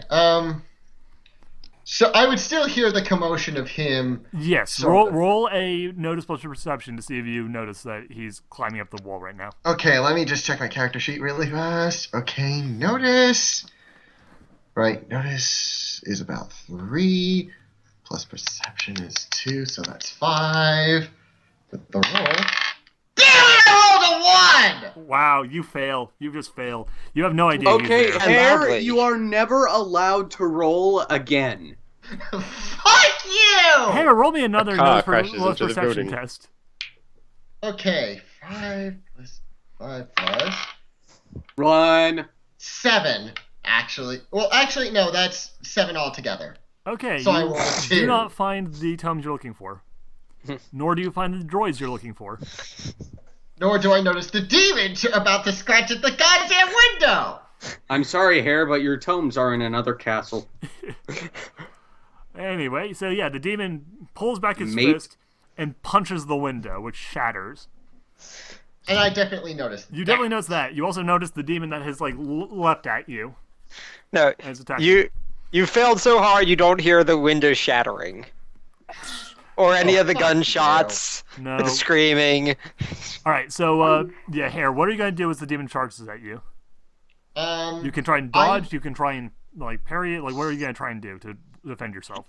so I would still hear the commotion of him. Yes. Sort of. Roll a notice plus perception to see if you notice that he's climbing up the wall right now. Okay, let me just check my character sheet really fast. Okay, notice. Right, notice is about 3, plus perception is 2, so that's 5. With the roll. Damn it, I rolled a 1! Wow, you fail. You just fail. You have no idea. Okay, He's there. Hare, Lovely. you are never allowed to roll again. Fuck you! Hey, roll me another car notice crashes notice into the perception building. test. Okay, 5 plus 5 plus Run. 7, actually. Well, actually, no, that's 7 altogether. Okay, So I you rolled a do 2. not find the tomes you're looking for. Nor do you find the droids you're looking for. Nor do I notice the demon about to scratch at the goddamn window! I'm sorry, Hare, but your tomes are in another castle. Anyway, so yeah, the demon pulls back his Mate. fist and punches the window, which shatters. And I definitely noticed You definitely notice that. You also notice the demon that has like leapt at you No, and is attacking. you failed so hard you don't hear the window shattering. Or any of the fuck gunshots, No. the screaming. All right, so yeah, Hare, what are you gonna do as the demon charges at you? You can try and dodge. You can try and like parry it. Like, what are you gonna try and do to defend yourself?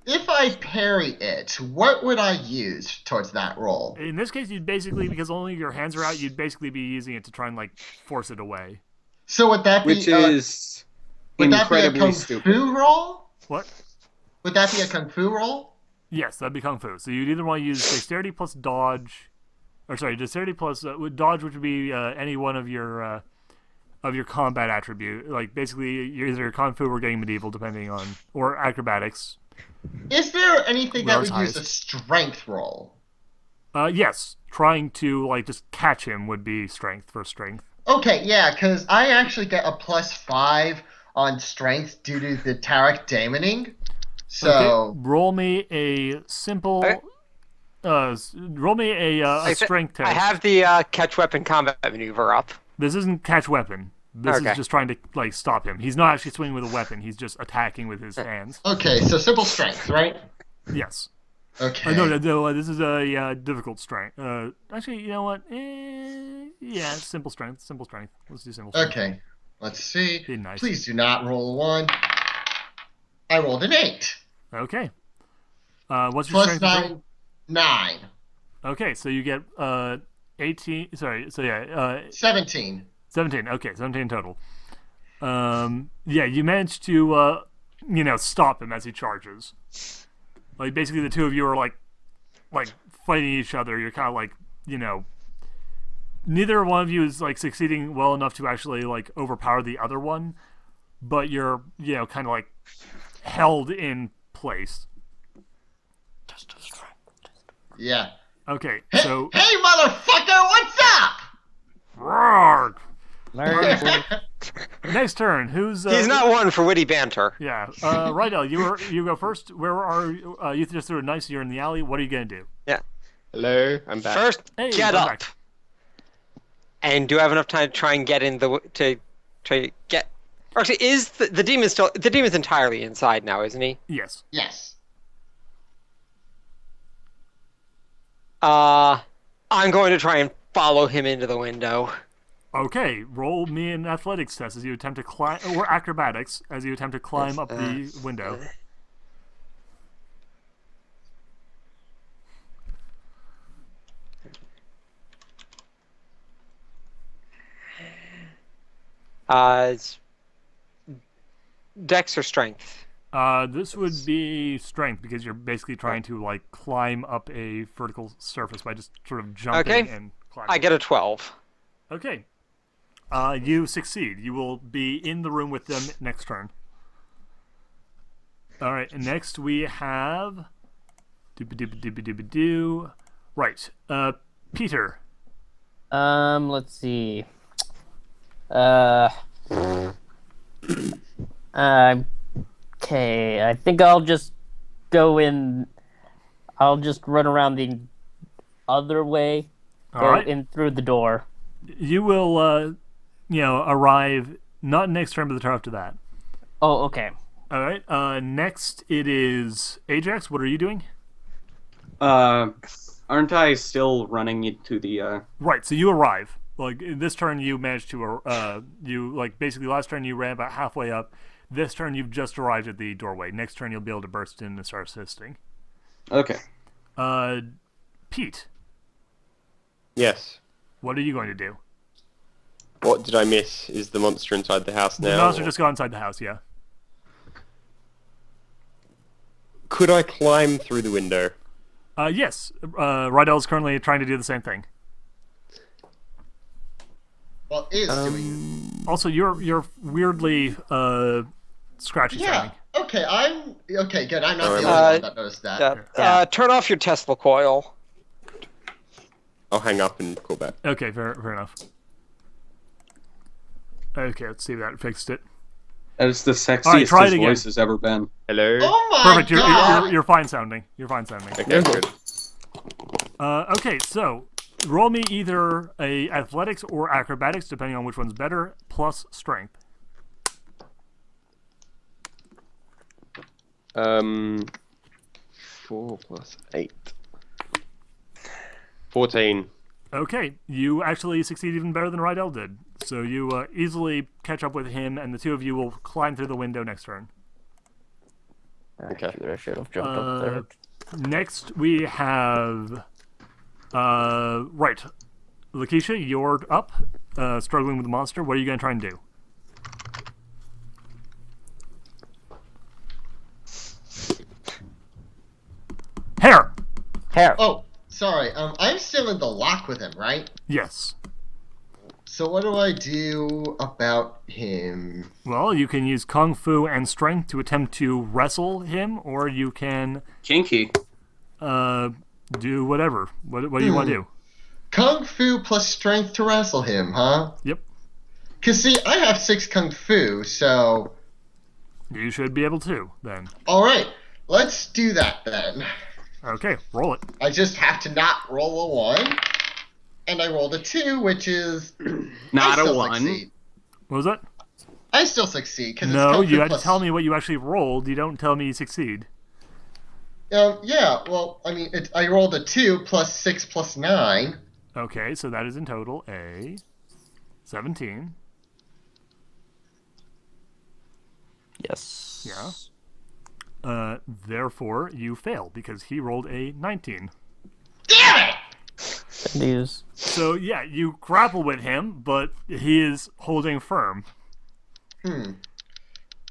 If I parry it, what would I use towards that roll? In this case, you'd basically, because only your hands are out, you'd basically be using it to try and like force it away. So would that be Which is would that be a incredibly kung stupid. fu roll? What? Would that be a kung fu roll? Yes, that'd be kung fu. So you'd either want to use dexterity plus dodge, or sorry, dexterity plus dodge, which would be any one of your combat attribute. Like basically, you're either kung fu or getting medieval, depending on, or acrobatics. Is there anything that Where's would use a highest? strength roll? Yes, trying to like just catch him would be strength for strength. Okay, yeah, because I actually get a +5 on strength due to the Tarek daemoning. So Okay, roll me a simple. Okay. Roll me a strength test. I have the catch weapon combat maneuver up. This isn't catch weapon. This Okay. is just trying to like stop him. He's not actually swinging with a weapon. He's just attacking with his hands. okay, so simple strength, right? Yes. Okay. No. This is a difficult strength. Actually, you know what? Yeah, simple strength. Simple strength. Let's do simple strength. Okay. Let's see. Be nice. Please do not roll a 1. I rolled an 8. Okay. What's your Plus strength? 9. 9. Okay, so you get 18. Sorry. So yeah, 17. 17. Okay, 17 total. Yeah, you managed to stop him as he charges. Like basically, the two of you are like fighting each other. You're kind of like neither one of you is like succeeding well enough to actually like overpower the other one, but you're kind of like held in place. Yeah. Okay, Hey, so hey, motherfucker, what's up? roar. Larry, Next turn. Who's He's not one for witty banter. Yeah. Rydell, you go first. Where are you? Just threw a nice. You're in the alley. What are you gonna do? Hello, I'm back. First, Hey, get I'm up. back. And do I have enough time to try and get in to try to get? Or actually, is the demon still? The demon's entirely inside now, isn't he? Yes. Yes. I'm going to try and follow him into the window. Okay. Roll me an athletics test as you attempt to climb, or acrobatics as you attempt to climb up the window. It's Dex or strength? This would be strength because you're basically trying to like climb up a vertical surface by just sort of jumping Okay. and climbing. I get a 12. Okay. You succeed. You will be in the room with them next turn. All right. And next we have. Doo-ba-doo-ba-doo-ba-doo-ba-doo. Right. Peter. Let's see. Uh. Okay. I think I'll just go in. I'll just run around the other way. All Go right. in through the door. You will, arrive not next turn, but the turn after that. Oh, okay. All right. Next it is Ajax. What are you doing? Aren't I still running into the? Right. So you arrive. Like this turn, you managed to. You like basically last turn you ran about halfway up. This turn you've just arrived at the doorway. Next turn you'll be able to burst in and start assisting. Okay. Pete. Yes. What are you going to do? What did I miss? Is the monster inside the house now? The monster or- just got inside the house. Yeah. Could I climb through the window? Yes. Rydell is currently trying to do the same thing. Well, is doing. Also, you're weirdly scratchy Yeah. sounding. Okay, I'm okay. Good. I'm not the only Uh, one that noticed that. Yeah. Turn off your Tesla coil. I'll hang up and call back. Okay, fair enough. Okay, let's see if that fixed it. That is the Alright, sexiest try it his again. voice has ever been. Hello? Oh my Perfect. god! You're fine sounding. You're fine sounding. Okay, good. Okay, so roll me either a athletics or acrobatics, depending on which one's better, plus strength. 4 plus 8. 14. Okay, you actually succeed even better than Rydell did. So you easily catch up with him, and the two of you will climb through the window next turn. Okay. I should have jumped up there. Next, we have. Right. Lakeisha, you're up, struggling with the monster. What are you going to try and do? Hair! Hair. Oh, sorry. I'm still in the lock with him, right? Yes. So what do I do about him? Well, you can use Kung Fu and Strength to attempt to wrestle him, or you can Kinky. do whatever. What do you want to do? Kung Fu plus strength to wrestle him, huh? Yep. Cause see, I have 6 Kung Fu, so You should be able to, then. all right. Let's do that then. Okay, roll it. I just have to not roll a 1, and I rolled a 2, which is Not I a still 1. Succeed. What was that? I still succeed because No, it's you had to plus... tell me what you actually rolled. You don't tell me you succeed. Yeah. Well, I mean, I rolled a 2 plus 6 plus 9. Okay, so that is in total a 17. Yes. Yeah. Therefore, you fail because he rolled a 19. Damn it! These. So, yeah, you grapple with him, but he is holding firm.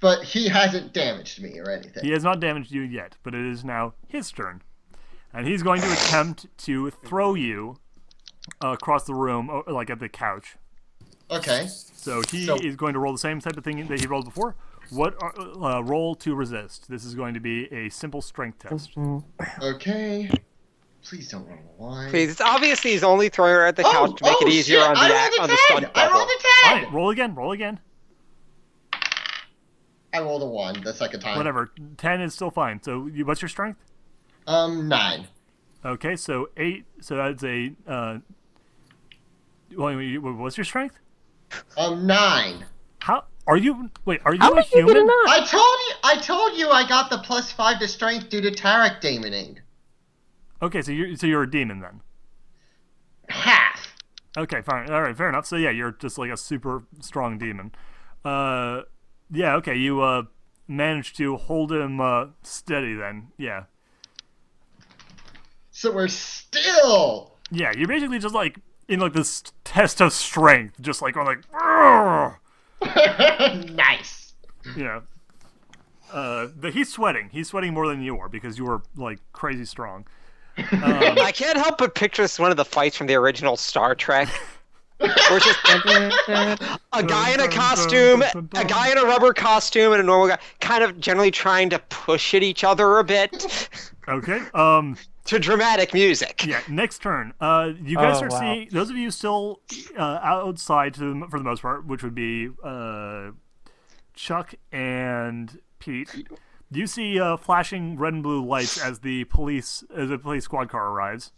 But he hasn't damaged me or anything. He has not damaged you yet, but it is now his turn. And he's going to attempt to throw you across the room, like at the couch. Okay. So he So- is going to roll the same type of thing that he rolled before. What roll to resist? This is going to be a simple strength test. Okay. Please don't roll a 1. Please, it's obviously he's only throwing her at the couch to make it easier shit, on I the rolled a on the 10! stunt I double. rolled a 10! All right, roll again. Roll again. I rolled a 1 the second time. Whatever. 10 is still fine. So what's your strength? 9. Okay, so 8. So that's a. What's your strength? 9. How are you? Wait, are you How a did you get a human? 9? I told you I got the plus 5 to strength due to Tarek demoning. Okay, so you're a demon then. Half. Okay, fine. All right, fair enough. So yeah, you're just like a super strong demon. Yeah. Okay, you managed to hold him steady then. Yeah. So we're still. Yeah, you're basically just like in like this test of strength, just like going like. "Argh!" Nice. Yeah. He's sweating. He's sweating more than you are because you are like crazy strong. I can't help but picture this one of the fights from the original Star Trek. Where it's just a guy in a costume, a guy in a rubber costume, and a normal guy kind of generally trying to push at each other a bit Okay. to dramatic music. Yeah. Next turn. You guys Oh, start wow. seeing those of you still outside for the most part, which would be Chuck and Pete. You see flashing red and blue lights as the police squad car arrives.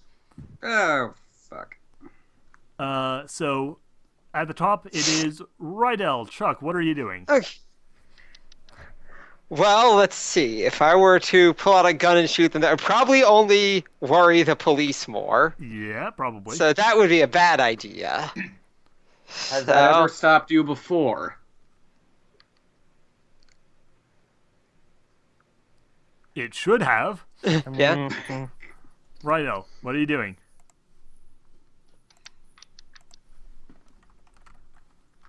Oh, fuck. So at the top it is Rydell. Chuck, what are you doing? Okay. Well, let's see. If I were to pull out a gun and shoot them, that would probably only worry the police more. Yeah, probably. So that would be a bad idea. Has that ever stopped you before? It should have. Yeah. Rydell, what are you doing?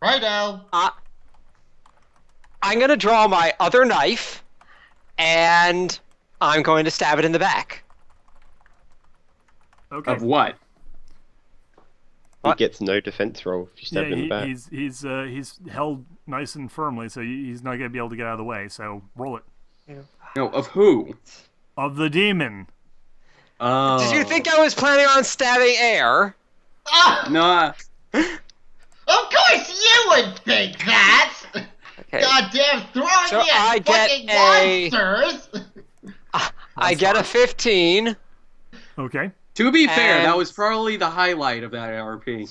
Right now. I'm going to draw my other knife, and I'm going to stab it in the back. Okay. Of what? He gets no defense roll if you stab Yeah, him in the back. he's held nice and firmly, so he's not gonna be able to get out of the way. So roll it. No, of who? Of the demon. Oh. Did you think I was planning on stabbing air? Ah, No. of course you would think that. Okay. Goddamn throwing So me I at get fucking a- monsters. I get a 15. Okay. To be fair, And- that was probably the highlight of that RP.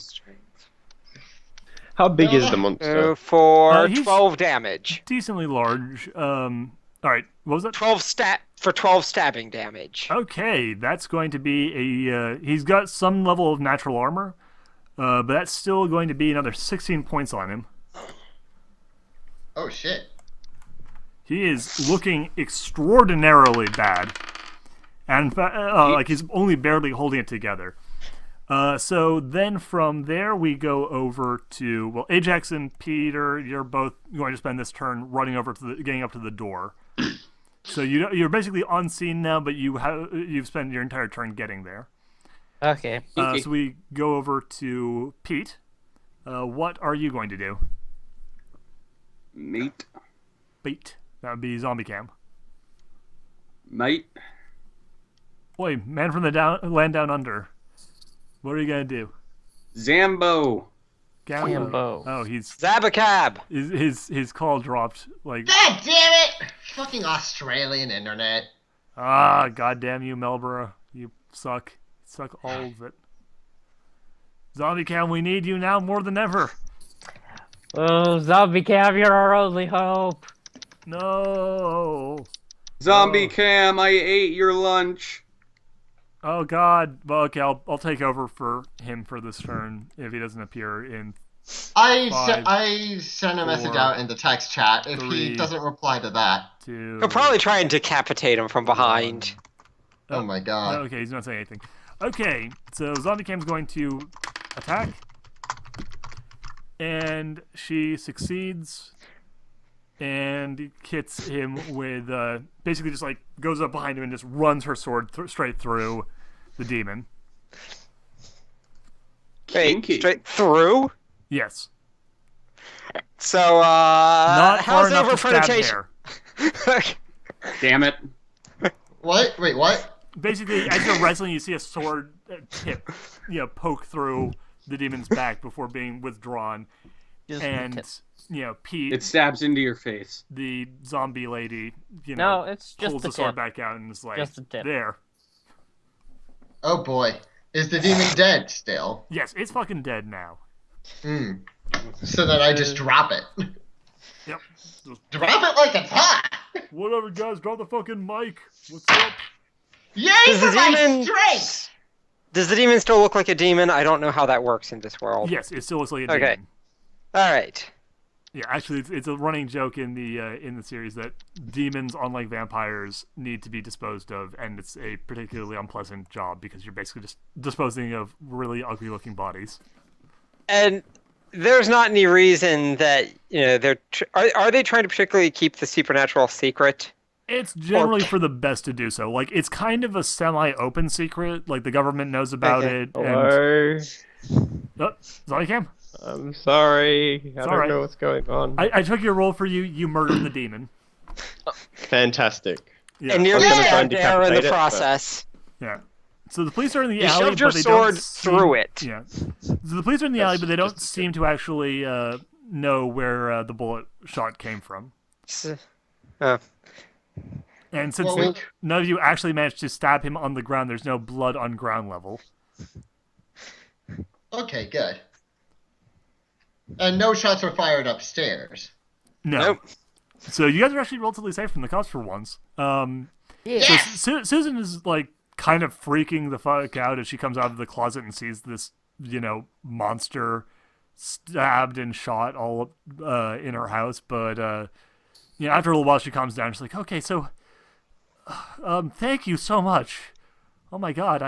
How big is the monster? For He's- 12 damage. Decently large. All right. What was that? 12 stabbing damage. Okay, that's going to be a. He's got some level of natural armor, but that's still going to be another 16 points on him. Oh shit. He is looking extraordinarily bad, and like he's only barely holding it together. So then from there we go over to Ajax and Peter. You're both going to spend this turn running over to getting up to the door. So you're basically on scene now, but you've spent your entire turn getting there. Okay. So we go over to Pete. What are you going to do? Mate. Pete. That would be zombie cam. Mate. Boy, man from the land down under. What are you gonna do? Zambo. Gambo. Oh, he's Zabacab! his call dropped. Like, God damn it! Fucking Australian internet. goddamn you, Melborough. You suck. Suck all of it. Zombie cam, we need you now more than ever. Oh, zombie cam, you're our only hope. No. Zombie Oh. cam, I ate your lunch. Oh God. Well, okay, I'll take over for him for this turn if he doesn't appear in. I sent a message 4, out in the text chat. If 3, he doesn't reply to that, 2. He'll probably try and decapitate him from behind. oh my god. No, okay, he's not saying anything. Okay, so Zombie Cam's going to attack. And she succeeds. And hits him with, basically just like goes up behind him and just runs her sword straight through the demon. Wait, Kinky. straight through? Yes. So, Not far how's enough to stab interpretation? hair. Damn it. What? Wait, what? Basically, as you're wrestling, you see a sword tip, poke through the demon's back before being withdrawn. Just the And, tip. Pete, It stabs into your face. the zombie lady, No, it's just pulls the the sword tip. back out and is like, Just the tip. there. Oh boy. Is the demon dead still? Yes, it's fucking dead now. Hmm. So then I just drop it. Yep. Drop it like it's hot! Whatever, guys, drop the fucking mic. What's up? Yay Does for the my demon- strength! Does the demon still look like a demon? I don't know how that works in this world. Yes, it still looks like a Okay. demon. Alright. Yeah, actually, it's a running joke in the series that demons, unlike vampires, need to be disposed of, and it's a particularly unpleasant job because you're basically just disposing of really ugly-looking bodies. And there's not any reason that are they trying to particularly keep the supernatural secret? It's generally for the best to do so. Like, it's kind of a semi-open secret. Like, the government knows about Okay. it. Hello. Oh, sorry, Cam. I'm sorry. I don't alright. know what's going on. I took your role for you. You murdered the demon. Fantastic. Yeah. And nearly I was gonna try stabbed and Arrow in the decapitate it, but- process. Yeah. So the police are in the You alley, shoved your but they sword don't through it. Yeah. So the police are in the alley, That's but they don't just as seem to actually know where the bullet shot came from. And since Well, none of you actually managed to stab him on the ground, there's no blood on ground level. Okay, good. And no shots were fired upstairs. No. Nope. So you guys are actually relatively safe from the cops for once. So Yes! Susan is like kind of freaking the fuck out as she comes out of the closet and sees this, monster stabbed and shot all in her house. But after a little while, she calms down. She's like, "Okay, so, thank you so much. Oh my god,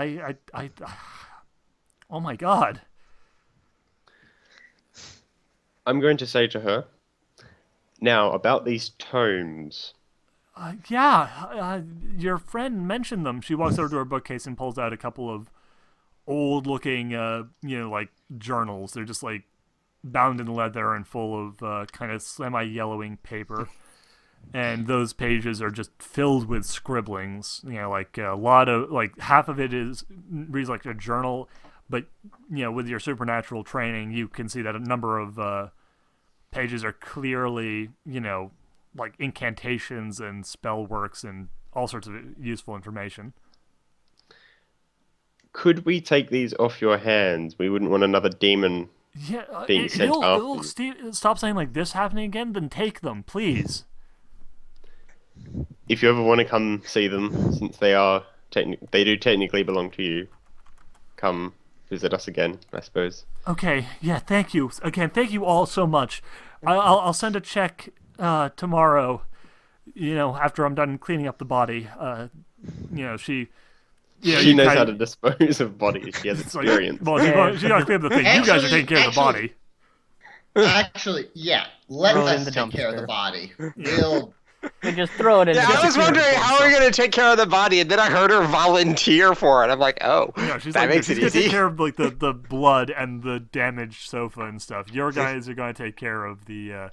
oh my god." I'm going to say to her, now about these tomes. Your friend mentioned them. She walks over to her bookcase and pulls out a couple of old-looking, like journals. They're just like bound in leather and full of kind of semi-yellowing paper. And those pages are just filled with scribblings. Like a lot of half of it reads like a journal, but with your supernatural training, you can see that a number of pages are clearly like incantations and spell works and all sorts of useful information. Could we take these off your hands? We wouldn't want another demon being sent It'll after. stop saying like this happening again. Then take them, please. If you ever want to come see them, since they do technically belong to you, come visit us again, I suppose. Okay. Yeah. Thank you again. Thank you all so much. I'll send a check tomorrow. After I'm done cleaning up the body. She. Yeah, She knows how to dispose of bodies. She has experience. She got to clean up the thing. You guys are taking care of the body. Actually, yeah. Let Throw it us in the take care of the dumpster. body. We'll... We just throw it in. Yeah, the I was wondering how are we going to take care of the body, and then I heard her volunteer for it. I'm like, oh, She's that makes she's it gonna take easy. care of like the blood and the damaged sofa and stuff. Your guys are going to take care of the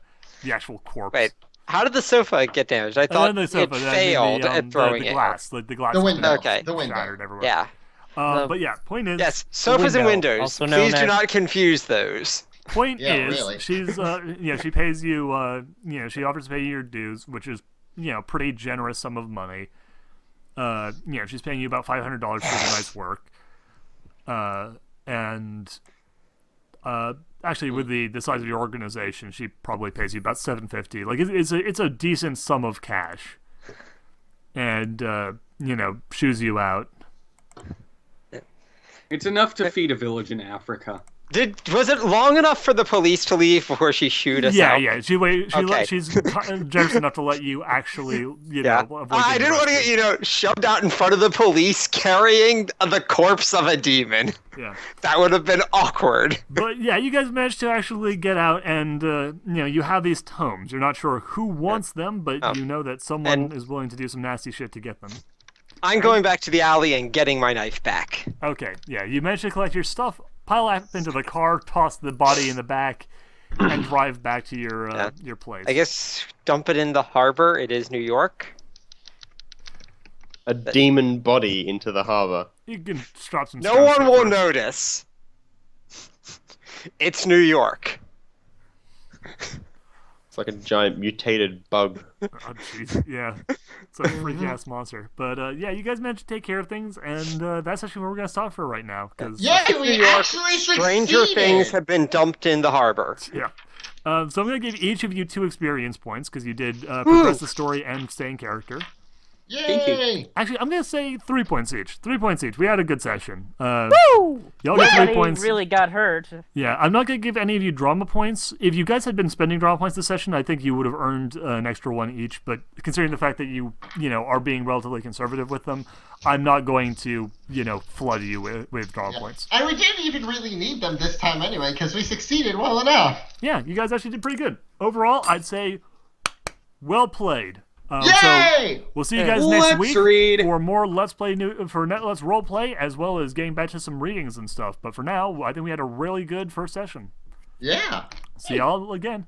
actual corpse. Wait, how did the sofa get damaged? I thought the sofa, it failed at throwing the it. glass, the glass, The window. Okay. The window. shattered everywhere. Yeah. But yeah, point is, Yes, sofas and window, windows. also known Please do as- not confuse those. point Yeah, is, really. she's she pays you she offers to pay you your dues, which is pretty generous sum of money. She's paying you about $500 for the night's work. And actually, with the size of your organization, she probably pays you about $750. Like it's a decent sum of cash, and shoos you out. It's enough to feed a village in Africa. Was it long enough for the police to leave before she shooed us out? Yeah. Okay. She's generous enough to let you actually, Yeah. avoid I getting didn't want to arrested. get, shoved out in front of the police carrying the corpse of a demon. Yeah. That would have been awkward. But yeah, you guys managed to actually get out, and you have these tomes. You're not sure who wants them, but you know that someone And- is willing to do some nasty shit to get them. I'm going back to the alley and getting my knife back. Okay, yeah, you managed to collect your stuff, pile up into the car, toss the body in the back, and drive back to your place. I guess dump it in the harbor. It is New York. A demon body into the harbor. You can drop some. No stones one for will it. notice. It's New York. It's like a giant mutated bug. Oh jeez, yeah, it's a freaky ass monster. But yeah, you guys managed to take care of things, and that's actually where we're gonna stop for right now. Because Yay, New we York, actually Stranger succeeded! things have been dumped in the harbor. yeah. So I'm gonna give each of you 2 experience points because you did progress the story and stay in character. Yay! Actually, I'm gonna say 3 points each. 3 points each. We had a good session. Woo! Y'all get 3 Nobody points. really got hurt. Yeah, I'm not gonna give any of you drama points. If you guys had been spending drama points this session, I think you would have earned an extra one each. But considering the fact that you are being relatively conservative with them, I'm not going to flood you with drama points. And we didn't even really need them this time anyway, because we succeeded well enough. Yeah, you guys actually did pretty good. Overall, I'd say well played. Yay! So we'll see you guys next Let's week read. for more Let's Role Play, as well as getting back to some readings and stuff. But for now, I think we had a really good first session. Yeah. See y'all again.